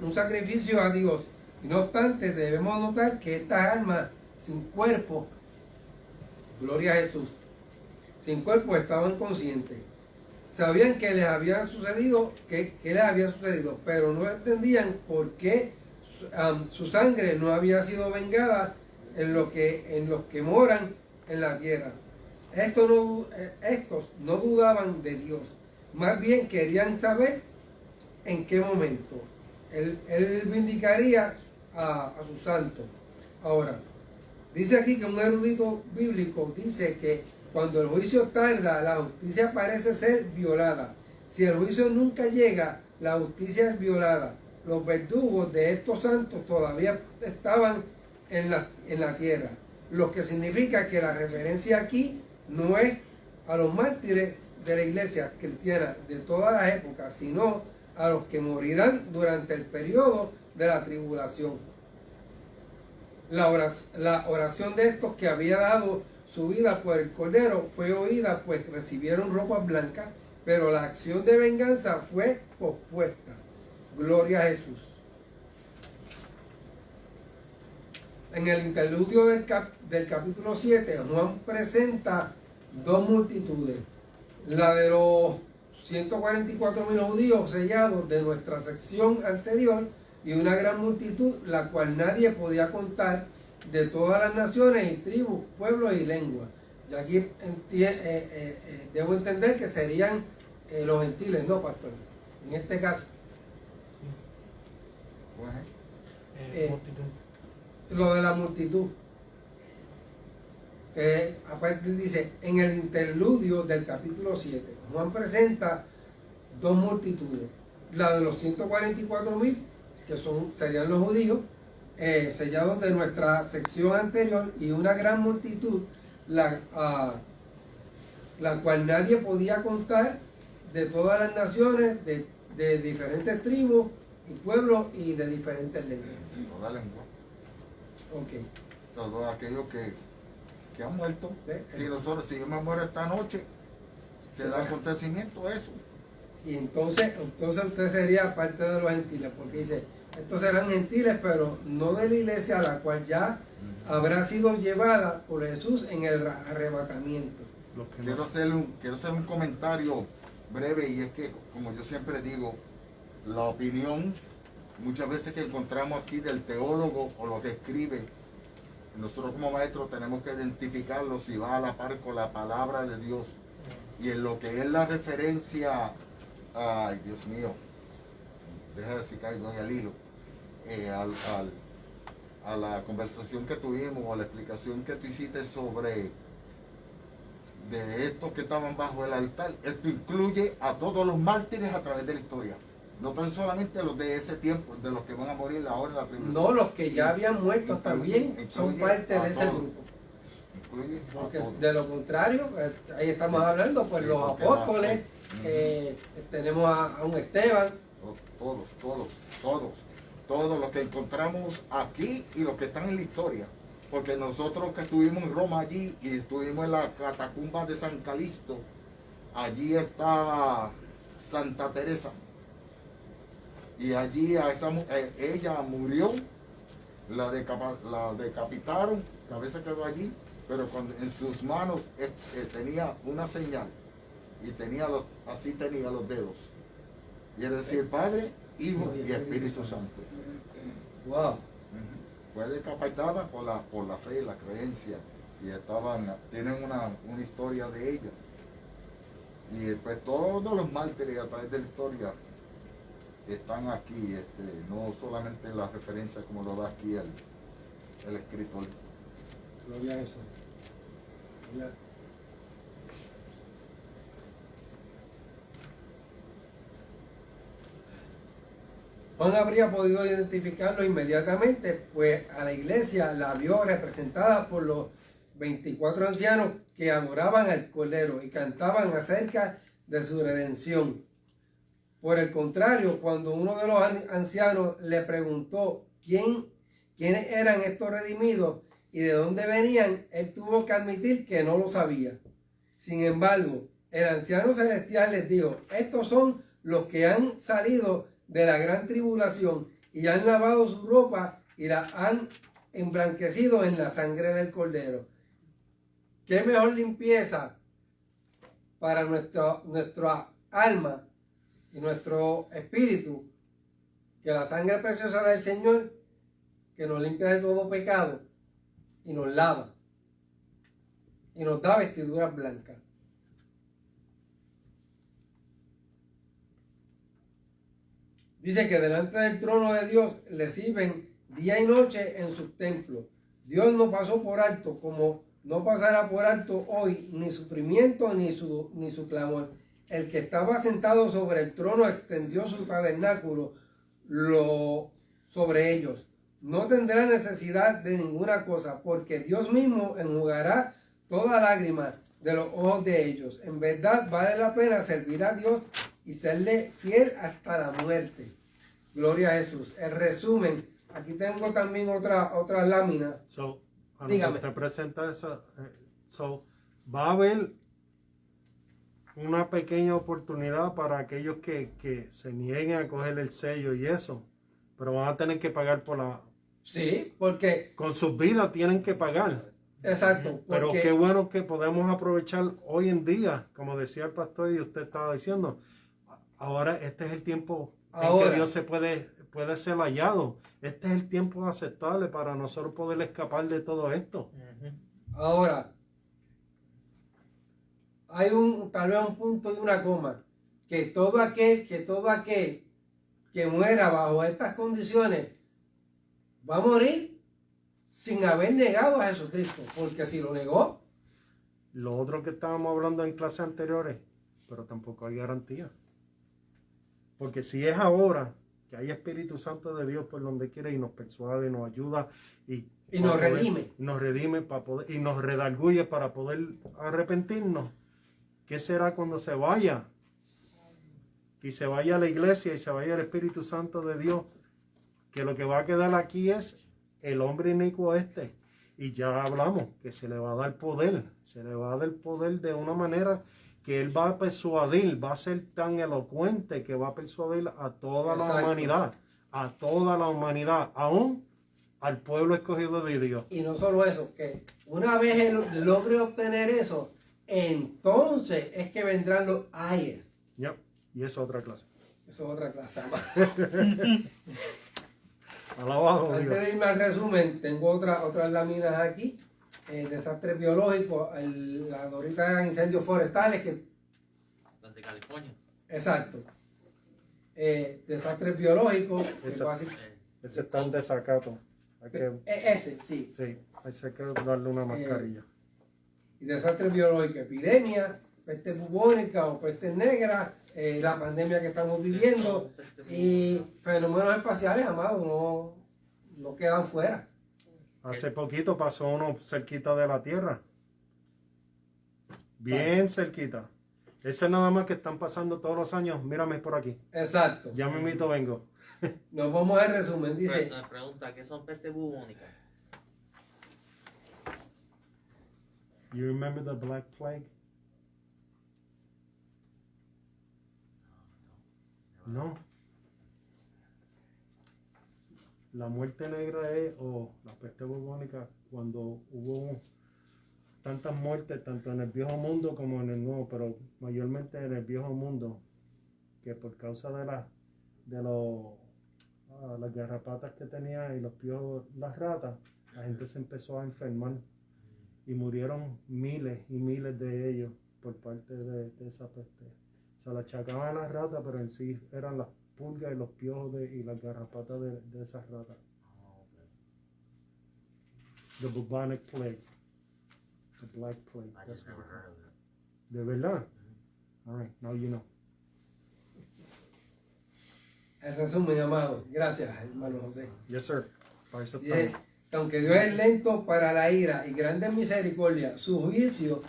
un sacrificio a Dios. Y no obstante, debemos notar que estas almas sin cuerpo, gloria a Jesús, sin cuerpo estaban conscientes. Sabían que les había sucedido, que les había sucedido, pero no entendían por qué su sangre no había sido vengada en los que moran en la tierra. Estos no dudaban de Dios, más bien querían saber en qué momento Él vindicaría a sus santos. Ahora, dice aquí que un erudito bíblico dice que Cuando el juicio tarda, la justicia parece ser violada. Si el juicio nunca llega, la justicia es violada. Los verdugos de estos santos todavía estaban en la tierra, lo que significa que la referencia aquí no es a los mártires de la iglesia cristiana de todas las épocas, sino a los que morirán durante el periodo de la tribulación. La oración de estos que había dado su vida por el Cordero fue oída, pues recibieron ropas blancas, pero la acción de venganza fue pospuesta. Gloria a Jesús. En el interludio del capítulo 7, Juan presenta dos multitudes. La de los 144,000 judíos sellados de nuestra sección anterior y una gran multitud, la cual nadie podía contar, de todas las naciones y tribus, pueblos y lenguas. Y aquí debo entender que serían los gentiles, ¿no, pastor? En este caso. Lo de la multitud. Aparte dice, en el interludio del capítulo 7, Juan presenta dos multitudes. La de los 144,000, que serían los judíos, sellados de nuestra sección anterior, y una gran multitud, la cual nadie podía contar, de todas las naciones, de diferentes tribus y pueblos y de diferentes lenguas. Toda lengua. Ok. Todos aquellos que han muerto. ¿Ve? Si yo me muero esta noche, se da acontecimiento eso. Y entonces usted sería parte de los gentiles, porque dice, estos serán gentiles, pero no de la iglesia, la cual ya habrá sido llevada por Jesús en el arrebatamiento. Quiero hacer un comentario breve, y es que, como yo siempre digo, la opinión muchas veces que encontramos aquí del teólogo o lo que escribe, nosotros como maestros tenemos que identificarlo si va a la par con la palabra de Dios. Y en lo que es la referencia, ay Dios mío, deja de decir caigo en el hilo, a la conversación que tuvimos, o a la explicación que tú hiciste sobre de estos que estaban bajo el altar. Esto incluye a todos los mártires a través de la historia. No tan solamente los de ese tiempo, de los que van a morir ahora en la tribulación. No, los que ya habían muerto también son parte de ese grupo. Incluye Porque a todos. De lo contrario, ahí estamos hablando, pues Sí, los porque apóstoles, tenemos a un Esteban. Todos los que encontramos aquí y los que están en la historia. Porque nosotros que estuvimos en Roma allí y estuvimos en la catacumba de San Calixto, allí está Santa Teresa. Y allí ella murió, la decapitaron, la cabeza quedó allí, pero en sus manos tenía una señal, y así tenía los dedos. Y es decir, Padre, Hijo y Espíritu Santo. Wow. Fue decapitada por la fe, la creencia, y tienen una historia de ella. Y pues todos los mártires a través de la historia están aquí, no solamente la referencia como lo da aquí el escritor. Gloria a eso. Juan habría podido identificarlo inmediatamente, pues a la iglesia la vio representada por los 24 ancianos que adoraban al Cordero y cantaban acerca de su redención. Por el contrario, cuando uno de los ancianos le preguntó quiénes eran estos redimidos y de dónde venían, él tuvo que admitir que no lo sabía. Sin embargo, el anciano celestial les dijo, estos son los que han salido de la gran tribulación y han lavado su ropa y la han emblanquecido en la sangre del Cordero. ¿Qué mejor limpieza para nuestra alma y nuestro espíritu que la sangre preciosa del Señor, que nos limpia de todo pecado y nos lava y nos da vestiduras blancas? Dice que delante del trono de Dios le sirven día y noche en sus templos. Dios no pasó por alto, como no pasará por alto hoy ni sufrimiento ni su clamor. El que estaba sentado sobre el trono extendió su tabernáculo sobre ellos. No tendrá necesidad de ninguna cosa, porque Dios mismo enjugará toda lágrima de los ojos de ellos. En verdad vale la pena servir a Dios y serle fiel hasta la muerte. Gloria a Jesús. El resumen, aquí tengo también otra lámina. Cuando Dígame. usted presenta eso, va a haber una pequeña oportunidad para aquellos que se nieguen a coger el sello y eso, pero van a tener que pagar Sí, porque... con sus vidas tienen que pagar. Exacto. Pero porque- qué bueno que podemos aprovechar hoy en día, como decía el pastor y usted estaba diciendo, ahora este es el tiempo en Ahora. que Dios puede ser hallado. Este es el tiempo aceptable para nosotros poder escapar de todo esto. Ahora, hay tal vez un punto y una coma, que todo aquel que muera bajo estas condiciones va a morir sin haber negado a Jesucristo, porque si lo negó, Lo otro que estábamos hablando en clases anteriores, pero tampoco hay garantía. Porque si es ahora que hay Espíritu Santo de Dios por donde quiera y nos persuade, nos ayuda y nos para poder- redime. nos redime para poder, y nos redarguye para poder arrepentirnos, ¿qué será cuando se vaya? Y se vaya a la iglesia y se vaya el Espíritu Santo de Dios, que lo que va a quedar aquí es el hombre inicuo este. Y ya hablamos que se le va a dar poder, se le va a dar poder de una manera que él va a persuadir, va a ser tan elocuente que va a persuadir a toda la Exacto. humanidad, aún al pueblo escogido de Dios. Y no solo eso, que una vez él logre obtener eso, entonces es que vendrán los ayes. Ya, y eso es otra clase. Eso es otra clase. Alabado Antes Dios. de irme al resumen, tengo otras láminas aquí. Desastres biológicos, ahorita incendios forestales, Desde California. exacto. Desastres biológicos, que Ese- Eh, Ese está en desacato. Hay que, ese, sí. sí, hay que darle una mascarilla. Y desastres biológicos, epidemia, peste bubónica o peste negra, la pandemia que estamos viviendo y fenómenos espaciales, amados, no quedan fuera. Hace poquito pasó uno cerquita de la Tierra. Bien cerquita. Eso es nada más que están pasando todos los años. Mírame por aquí. Exacto. Ya mismito vengo. Nos vamos al resumen. Dice, me pregunta, ¿qué son pestes bubónicas? You remember the Black Plague? No. La muerte negra es, o la peste bubónica, cuando hubo tantas muertes, tanto en el viejo mundo como en el nuevo, pero mayormente en el viejo mundo, que por causa de las garrapatas que tenía y los piojos, las ratas, la gente se empezó a enfermar y murieron miles y miles de ellos por parte de esa peste. Se la achacaban a las ratas, pero en sí eran las pulgas y los piojos y las garrapatas de esas ratas. The bubonic plague. The black plague. I That's just never what- heard of it. ¿De verdad? All right, now you know. el resumen, amado. Gracias, hermano José. Yes, sir. Para eso Dice estamos. que aunque Dios es lento para la ira y grande en misericordia, su juicio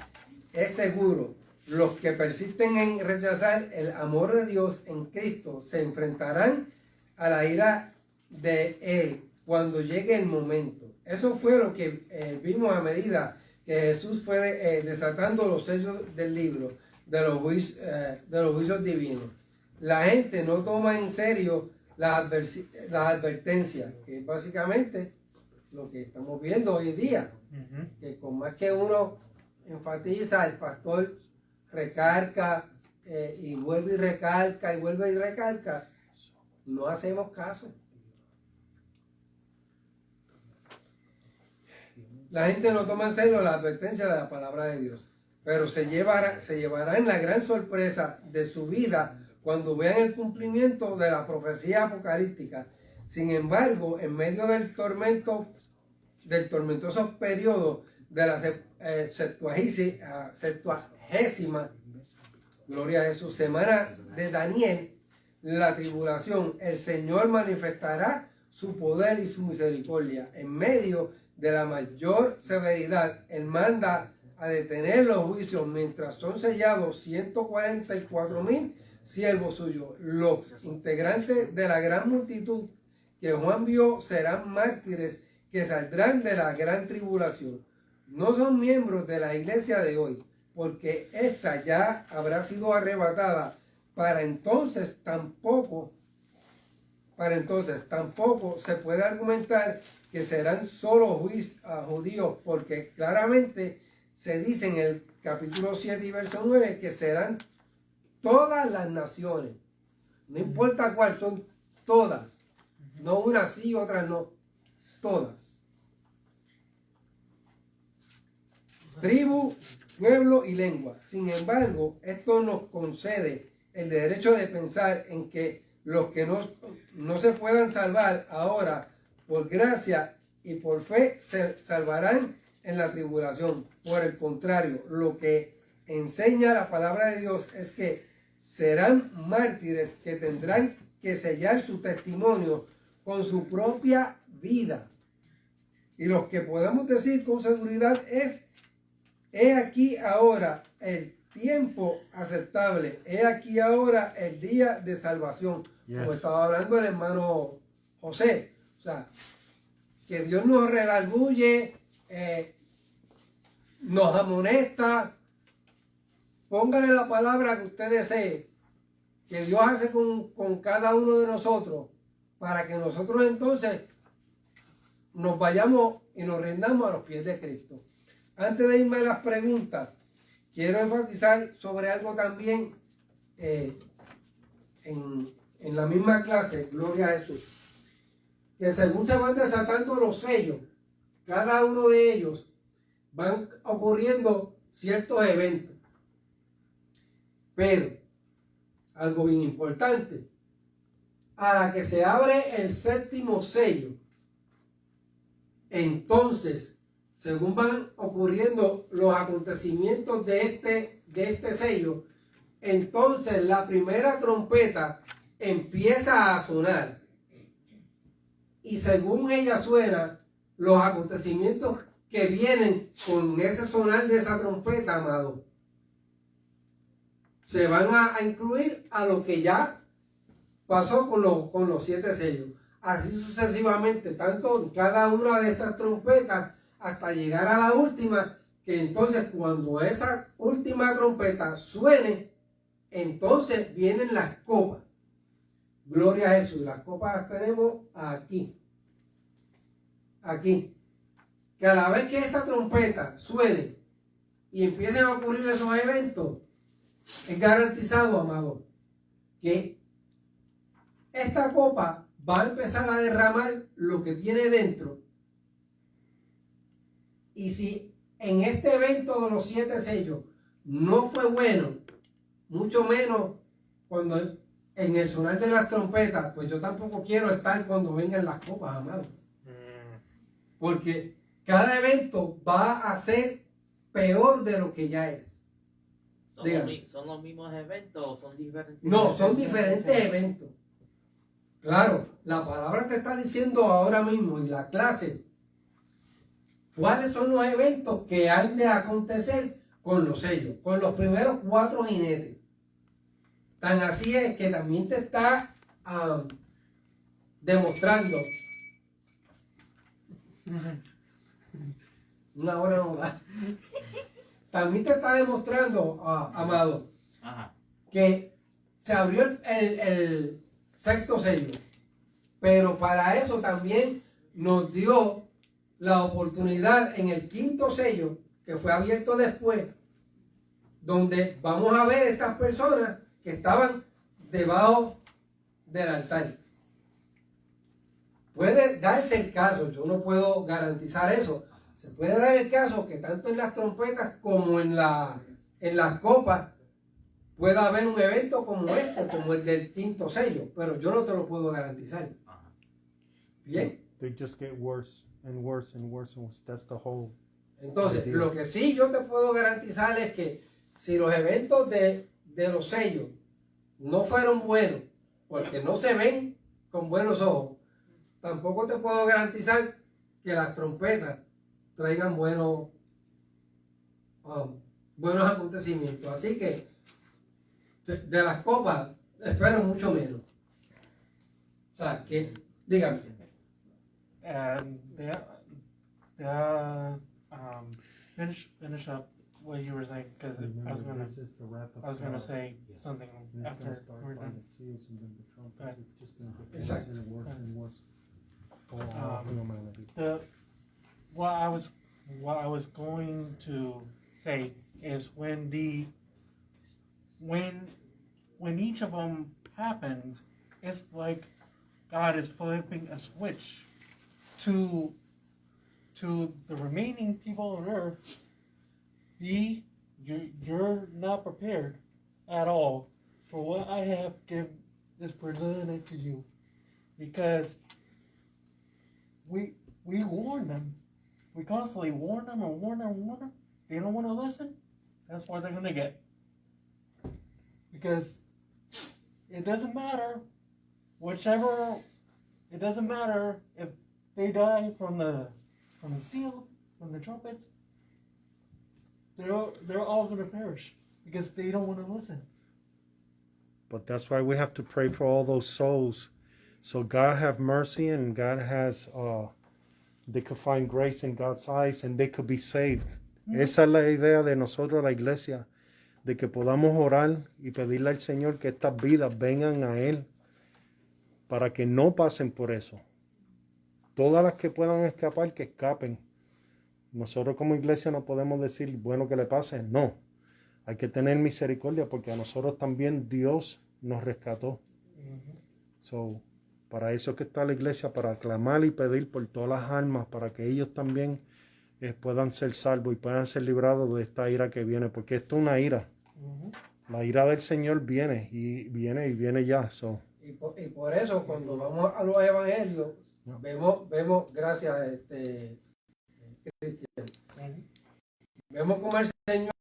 es seguro. Los que persisten en rechazar el amor de Dios en Cristo se enfrentarán a la ira de Él cuando llegue el momento. Eso fue lo que vimos a medida que Jesús fue desatando los sellos del libro de los juicios divinos. La gente no toma en serio las advertencias, que es básicamente lo que estamos viendo hoy día. Que con más que uno enfatiza, el pastor recalca y vuelve y recalca y vuelve y recalca, no hacemos caso. La gente no toma en serio la advertencia de la palabra de Dios, pero se llevará en la gran sorpresa de su vida cuando vean el cumplimiento de la profecía apocalíptica. Sin embargo, en medio del tormentoso periodo de la septuagésima, gloria a Jesús, semana de Daniel, la tribulación, el Señor manifestará su poder y su misericordia. En medio de la mayor severidad, Él manda a detener los juicios mientras son sellados 144,000 siervos suyos. Los integrantes de la gran multitud que Juan vio serán mártires que saldrán de la gran tribulación. No son miembros de la iglesia de hoy, porque ésta ya habrá sido arrebatada. Para entonces tampoco se puede argumentar que serán solo judíos, porque claramente se dice en el capítulo 7 y verso 9 que serán todas las naciones. No importa cuál, son todas. No unas sí, otras no. Todas. Tribu, pueblo y lengua. Sin embargo, esto nos concede el derecho de pensar en que los que no se puedan salvar ahora por gracia y por fe se salvarán en la tribulación. Por el contrario, lo que enseña la palabra de Dios es que serán mártires que tendrán que sellar su testimonio con su propia vida. Y lo que podemos decir con seguridad es: he aquí ahora el tiempo aceptable, he aquí ahora el día de salvación. Yes. Como estaba hablando el hermano José, o sea, que Dios nos redarguye, nos amonesta. Póngale la palabra que usted desee, que Dios hace con cada uno de nosotros, para que nosotros entonces nos vayamos y nos rindamos a los pies de Cristo. Antes de irme a las preguntas, quiero enfatizar sobre algo también en la misma clase, gloria a Jesús, que según se van desatando los sellos, cada uno de ellos van ocurriendo ciertos eventos. Pero, algo bien importante, a la que se abre el séptimo sello, entonces, según van ocurriendo los acontecimientos de este sello, entonces la primera trompeta empieza a sonar. Y según ella suena, los acontecimientos que vienen con ese sonar de esa trompeta, amado, se van a incluir a lo que ya pasó con los 7 sellos. Así sucesivamente, tanto en cada una de estas trompetas, hasta llegar a la última, que entonces cuando esa última trompeta suene, entonces vienen las copas. Gloria a Jesús. Las copas las tenemos aquí. Aquí. Cada vez que esta trompeta suene y empiecen a ocurrir esos eventos, es garantizado, amado, que esta copa va a empezar a derramar lo que tiene dentro. Y si en este evento de los 7 sellos no fue bueno, mucho menos cuando en el sonar de las trompetas, pues yo tampoco quiero estar cuando vengan las copas, amado. Porque cada evento va a ser peor de lo que ya es. ¿Son los mismos eventos o son diferentes? No, son diferentes eventos. Claro, la palabra te está diciendo ahora mismo en la clase cuáles son los eventos que han de acontecer con los sellos, con los primeros 4 jinetes. Tan así es que también te está demostrando. Una hora no da. También te está demostrando, amado, que se abrió el 6º sello. Pero para eso también nos dio la oportunidad en el 5º sello, que fue abierto después, donde vamos a ver estas personas que estaban debajo del altar. Puede darse el caso, yo no puedo garantizar eso, se puede dar el caso que tanto en las trompetas como en las copas pueda haber un evento como este, como el del 5º sello, pero yo no te lo puedo garantizar. Bien. They just get worse and worse and worse and worse. That's the whole Entonces, lo que sí yo te puedo garantizar es que si los eventos de los sellos no fueron buenos, porque no se ven con buenos ojos, tampoco te puedo garantizar que las trompetas traigan buenos acontecimientos. Así que de las copas espero mucho menos. O sea, que, dígame. And finish up what you were saying, because I was gonna say something after we're done. But, Exacto. what I was going to say is when each of them happens, it's like God is flipping a switch to the remaining people on earth. You're not prepared at all for what I have presented to you, because we warn them. We constantly warn them and warn them and warn them. They don't want to listen. That's what they're gonna get. Because it doesn't matter it doesn't matter if they die from the seals, from the trumpets. They're all gonna perish because they don't want to listen. But that's why we have to pray for all those souls. So God have mercy, and God has, they could find grace in God's eyes, and they could be saved. Esa es la idea de nosotros, la iglesia, de que podamos orar y pedirle al Señor que estas vidas vengan a Él, para que no pasen por eso. Todas las que puedan escapar, que escapen. Nosotros como iglesia no podemos decir, bueno, que le pase. No, hay que tener misericordia, porque a nosotros también Dios nos rescató. So, para eso es que está la iglesia, para clamar y pedir por todas las almas, para que ellos también puedan ser salvos y puedan ser librados de esta ira que viene, porque esto es una ira. La ira del Señor viene y viene ya. So. Y por eso cuando vamos a los evangelios, vemos gracias Cristian, vemos como el Señor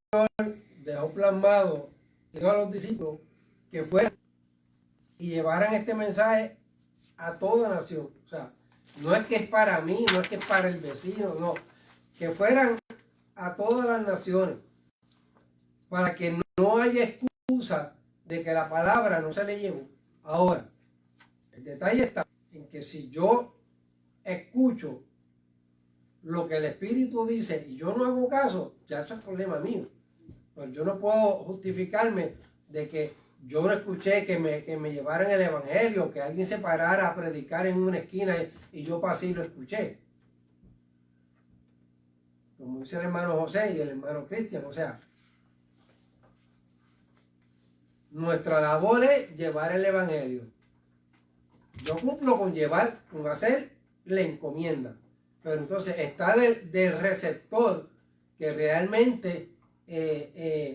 dejó plasmado, dijo a los discípulos que fueran y llevaran este mensaje a toda nación. O sea, no es que es para mí, no es que es para el vecino, no, que fueran a todas las naciones, para que no haya excusa de que la palabra no se le llevó. Ahora, el detalle está en que si yo escucho lo que el Espíritu dice y yo no hago caso, ya eso es problema mío. Pues yo no puedo justificarme de que yo no escuché que me llevaran el Evangelio, que alguien se parara a predicar en una esquina y yo pasé y lo escuché. Como dice el hermano José y el hermano Cristian, o sea, nuestra labor es llevar el Evangelio. Yo cumplo con hacer la encomienda. Pero entonces está del receptor que realmente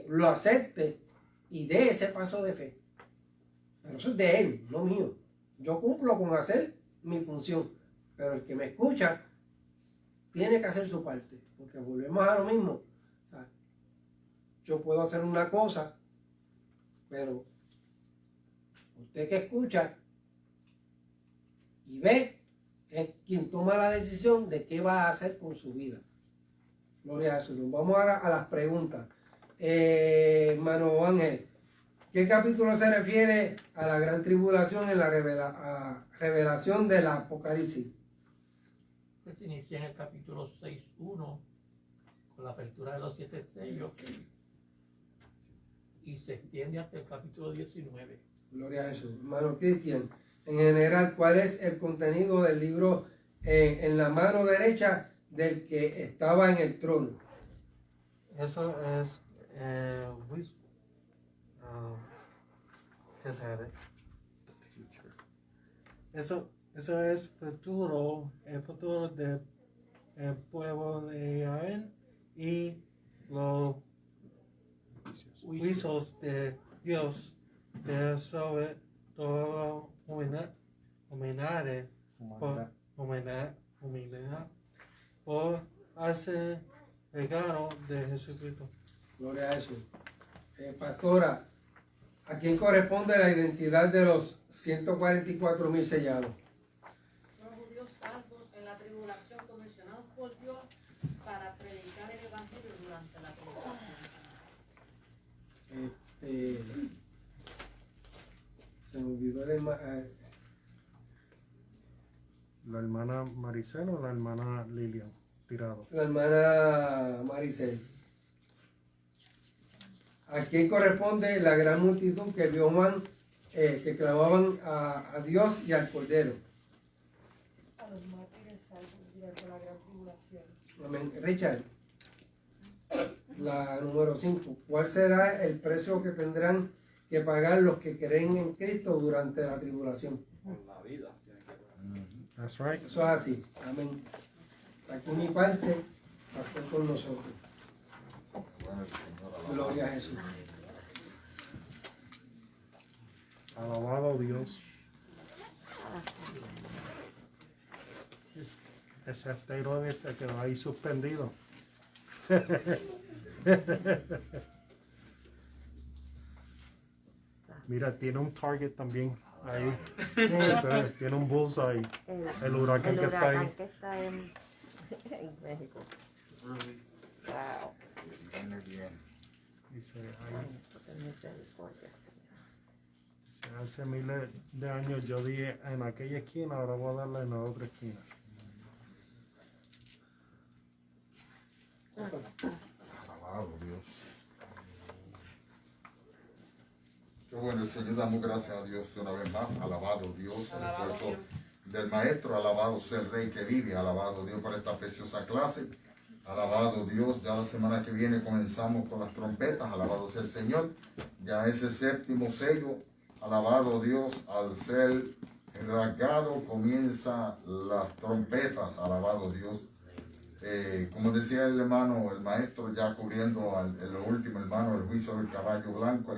lo acepte y dé ese paso de fe. Pero eso es de él, no mío. Yo cumplo con hacer mi función. Pero el que me escucha tiene que hacer su parte. Porque volvemos a lo mismo. O sea, yo puedo hacer una cosa, pero usted que escucha y ve es quien toma la decisión de qué va a hacer con su vida. Gloria a Jesús. Vamos ahora a las preguntas. Hermano Ángel, ¿qué capítulo se refiere a la gran tribulación en la revelación del Apocalipsis? Se inicia en el capítulo 6.1 con la apertura de los 7 sellos y se extiende hasta el capítulo 19. Gloria a Jesús. Hermano Cristian, en general, ¿cuál es el contenido del libro en la mano derecha del que estaba en el trono? Eso es just had it. Eso es futuro, el futuro del pueblo de Israel y los juicios de Dios de sobre todo humanidad por hacer regalo de Jesucristo. Gloria a Jesús. Pastora, ¿a quién corresponde la identidad de los 144,000 sellados? Los judíos salvos en la tribulación comisionados por Dios para predicar el evangelio durante la tribulación. Se me olvidó La hermana Maricela o la hermana Lilian Tirado. la hermana Maricel. ¿A quién corresponde la gran multitud que vio Juan, que clamaban a Dios y al Cordero? A los mártires salvos durante la gran tribulación. Amén. Richard, la número 5. ¿Cuál será el precio que tendrán que pagar los que creen en Cristo durante la tribulación? La vida tiene que pagar. That's right. Eso es así. Amén. Aquí mi parte, pastor con nosotros. Bueno, el Señor, alabado. Gloria a Jesús. Alabado Dios. Ese astero ese que va ahí suspendido. Mira, tiene un target también ahí. Tiene un bullseye. El huracán que está ahí. que está en México. Wow. Viene bien. Dice, ahí, Porque misericordia, Señor. hace miles de años yo dije en aquella esquina, ahora voy a darle en la otra esquina. Alabado Dios. Qué bueno, el Señor, damos gracias a Dios una vez más. Alabado Dios, el esfuerzo del Maestro. Alabado sea el Rey que vive. Alabado Dios por esta preciosa clase. Alabado Dios, ya la semana que viene comenzamos con las trompetas. Alabado sea el Señor. Ya ese séptimo sello. Alabado Dios, al ser rasgado comienza las trompetas. Alabado Dios. Como decía el hermano, el maestro, ya cubriendo en lo último, hermano, el juicio del caballo blanco,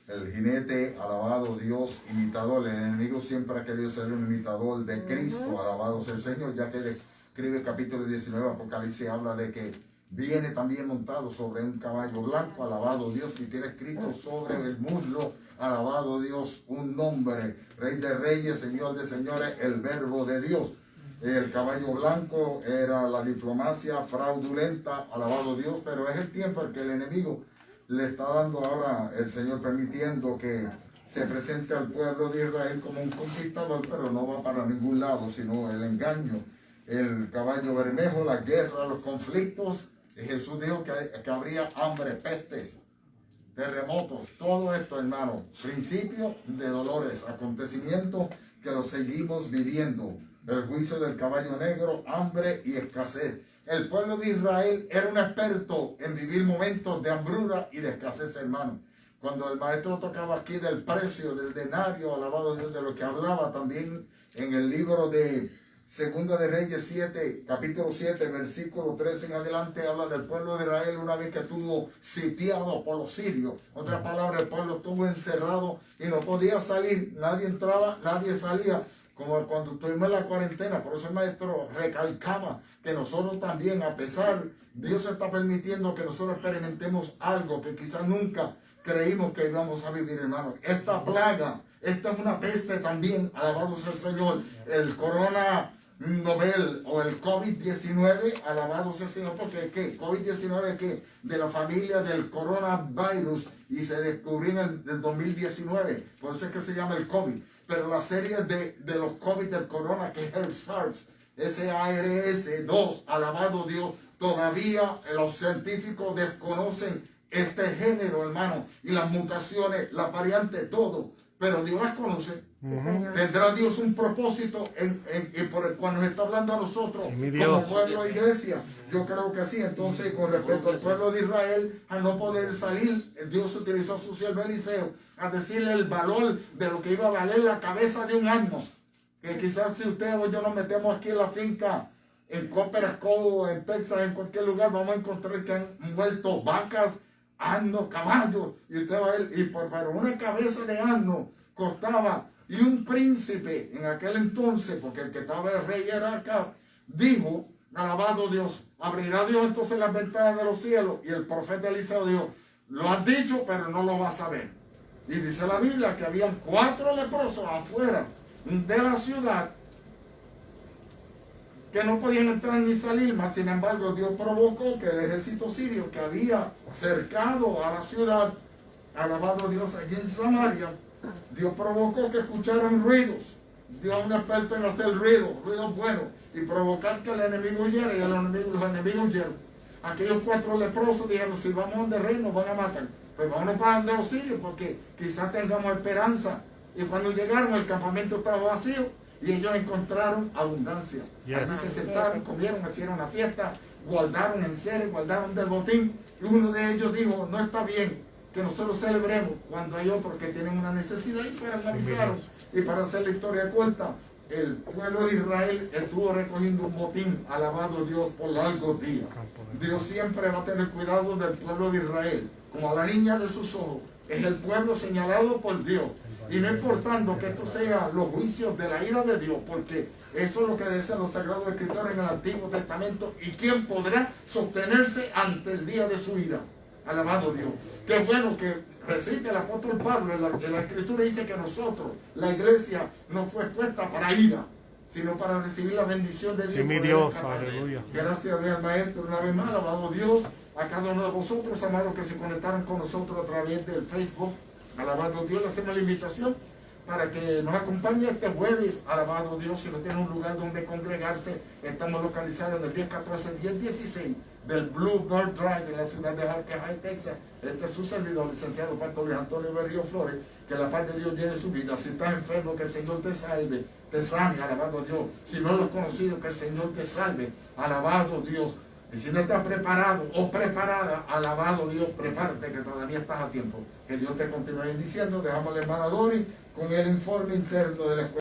el jinete, alabado Dios, imitador. El enemigo siempre ha querido ser un imitador de Cristo, alabado sea el Señor, ya que él escribe el capítulo 19, Apocalipsis, habla de que viene también montado sobre un caballo blanco, alabado Dios, y tiene escrito sobre el muslo, alabado Dios, un nombre, Rey de Reyes, Señor de Señores, el Verbo de Dios. El caballo blanco era la diplomacia fraudulenta, alabado Dios, pero es el tiempo en que el enemigo le está dando ahora, el Señor permitiendo que se presente al pueblo de Israel como un conquistador, pero no va para ningún lado, sino el engaño, el caballo bermejo, la guerra, los conflictos. Y Jesús dijo que habría hambre, pestes, terremotos, todo esto, hermano, principio de dolores, acontecimientos que los seguimos viviendo. El juicio del caballo negro, hambre y escasez. El pueblo de Israel era un experto en vivir momentos de hambruna y de escasez, hermano. Cuando el maestro tocaba aquí del precio del denario, alabado Dios, de lo que hablaba también en el libro de Segunda de Reyes 7, capítulo 7, versículo 13 en adelante, habla del pueblo de Israel una vez que estuvo sitiado por los sirios. Otra palabra, el pueblo estuvo encerrado y no podía salir. Nadie entraba, nadie salía. Como cuando estuvimos en la cuarentena, por eso el maestro recalcaba que nosotros también, a pesar, Dios está permitiendo que nosotros experimentemos algo que quizás nunca creímos que íbamos a vivir, hermano. Esta plaga, esta es una peste también, alabado sea el Señor. El corona novel o el COVID-19, alabado sea el Señor, porque ¿qué? COVID-19 ¿qué? De la familia del coronavirus y se descubrió en el 2019, por eso es que se llama el COVID. Pero la serie de los COVID del corona, que es el SARS, SARS-2, alabado Dios, todavía los científicos desconocen este género, hermano, y las mutaciones, las variantes, todo, pero Dios las conoce. Tendrá Dios un propósito por el cual nos está hablando a nosotros como pueblo e iglesia. Yo creo que sí. Entonces, con respecto al pueblo de Israel, a no poder salir, Dios utilizó a su siervo Eliseo a decirle el valor de lo que iba a valer la cabeza de un asno. Que quizás si usted o yo nos metemos aquí en la finca, en Copper Cove, en Texas, en cualquier lugar, vamos a encontrar que han muerto vacas, asnos, caballos. Y usted va a ver, pero una cabeza de asno costaba. Y un príncipe en aquel entonces, porque el que estaba el rey era acá, dijo, Alabado Dios. Abrirá Dios entonces las ventanas de los cielos. Y el profeta Eliseo dijo, lo has dicho, pero no lo vas a ver. Y dice la Biblia que habían 4 leprosos afuera de la ciudad que no podían entrar ni salir, mas sin embargo Dios provocó que el ejército sirio que había cercado a la ciudad, alabado Dios, allí en Samaria, Dios provocó que escucharan ruidos. Dios es un experto en hacer ruidos buenos, y provocar que el enemigo huyera, y los enemigos huyeron. Aquellos 4 leprosos dijeron, si vamos donde el rey nos van a matar, pues vámonos para donde los sirios, porque quizás tengamos esperanza. Y cuando llegaron, el campamento estaba vacío, y ellos encontraron abundancia. Allí se sentaron, comieron, hicieron una fiesta, guardaron enseres, guardaron del botín, y uno de ellos dijo, no está bien que nosotros celebremos cuando hay otros que tienen una necesidad, y fueron avisaron. Y para hacer la historia corta, el pueblo de Israel estuvo recogiendo un botín, alabado Dios, por largos días. Dios siempre va a tener cuidado del pueblo de Israel, como a la niña de sus ojos. Es el pueblo señalado por Dios. Y no importando que esto sea los juicios de la ira de Dios, porque eso es lo que dicen los sagrados escritores en el Antiguo Testamento. ¿Y quién podrá sostenerse ante el día de su ira? Alabado Dios. Qué bueno que recite el apóstol Pablo en la escritura, dice que nosotros, la iglesia, no fue expuesta para ira, sino para recibir la bendición de Dios. Sí, mi Dios, aleluya. Gracias a Dios, maestro, una vez más, alabado Dios, a cada uno de vosotros, amados, que se conectaron con nosotros a través del Facebook. Alabado Dios, le hacemos la invitación para que nos acompañe este jueves. Alabado Dios, si no tiene un lugar donde congregarse, estamos localizados en el 1014, 1016 del Bluebird Drive en la ciudad de High, Texas. Este es su servidor, licenciado Pastor Luis Antonio Berrío Flores. Que la paz de Dios llene su vida. Si estás enfermo, que el Señor te salve, te sane, alabado Dios. Si no lo has conocido, que el Señor te salve, alabado Dios. Y si no estás preparado o preparada, alabado Dios, prepárate que todavía estás a tiempo. Que Dios te continúe bendiciendo. Dejamos a la hermana Dori con el informe interno de la escuela.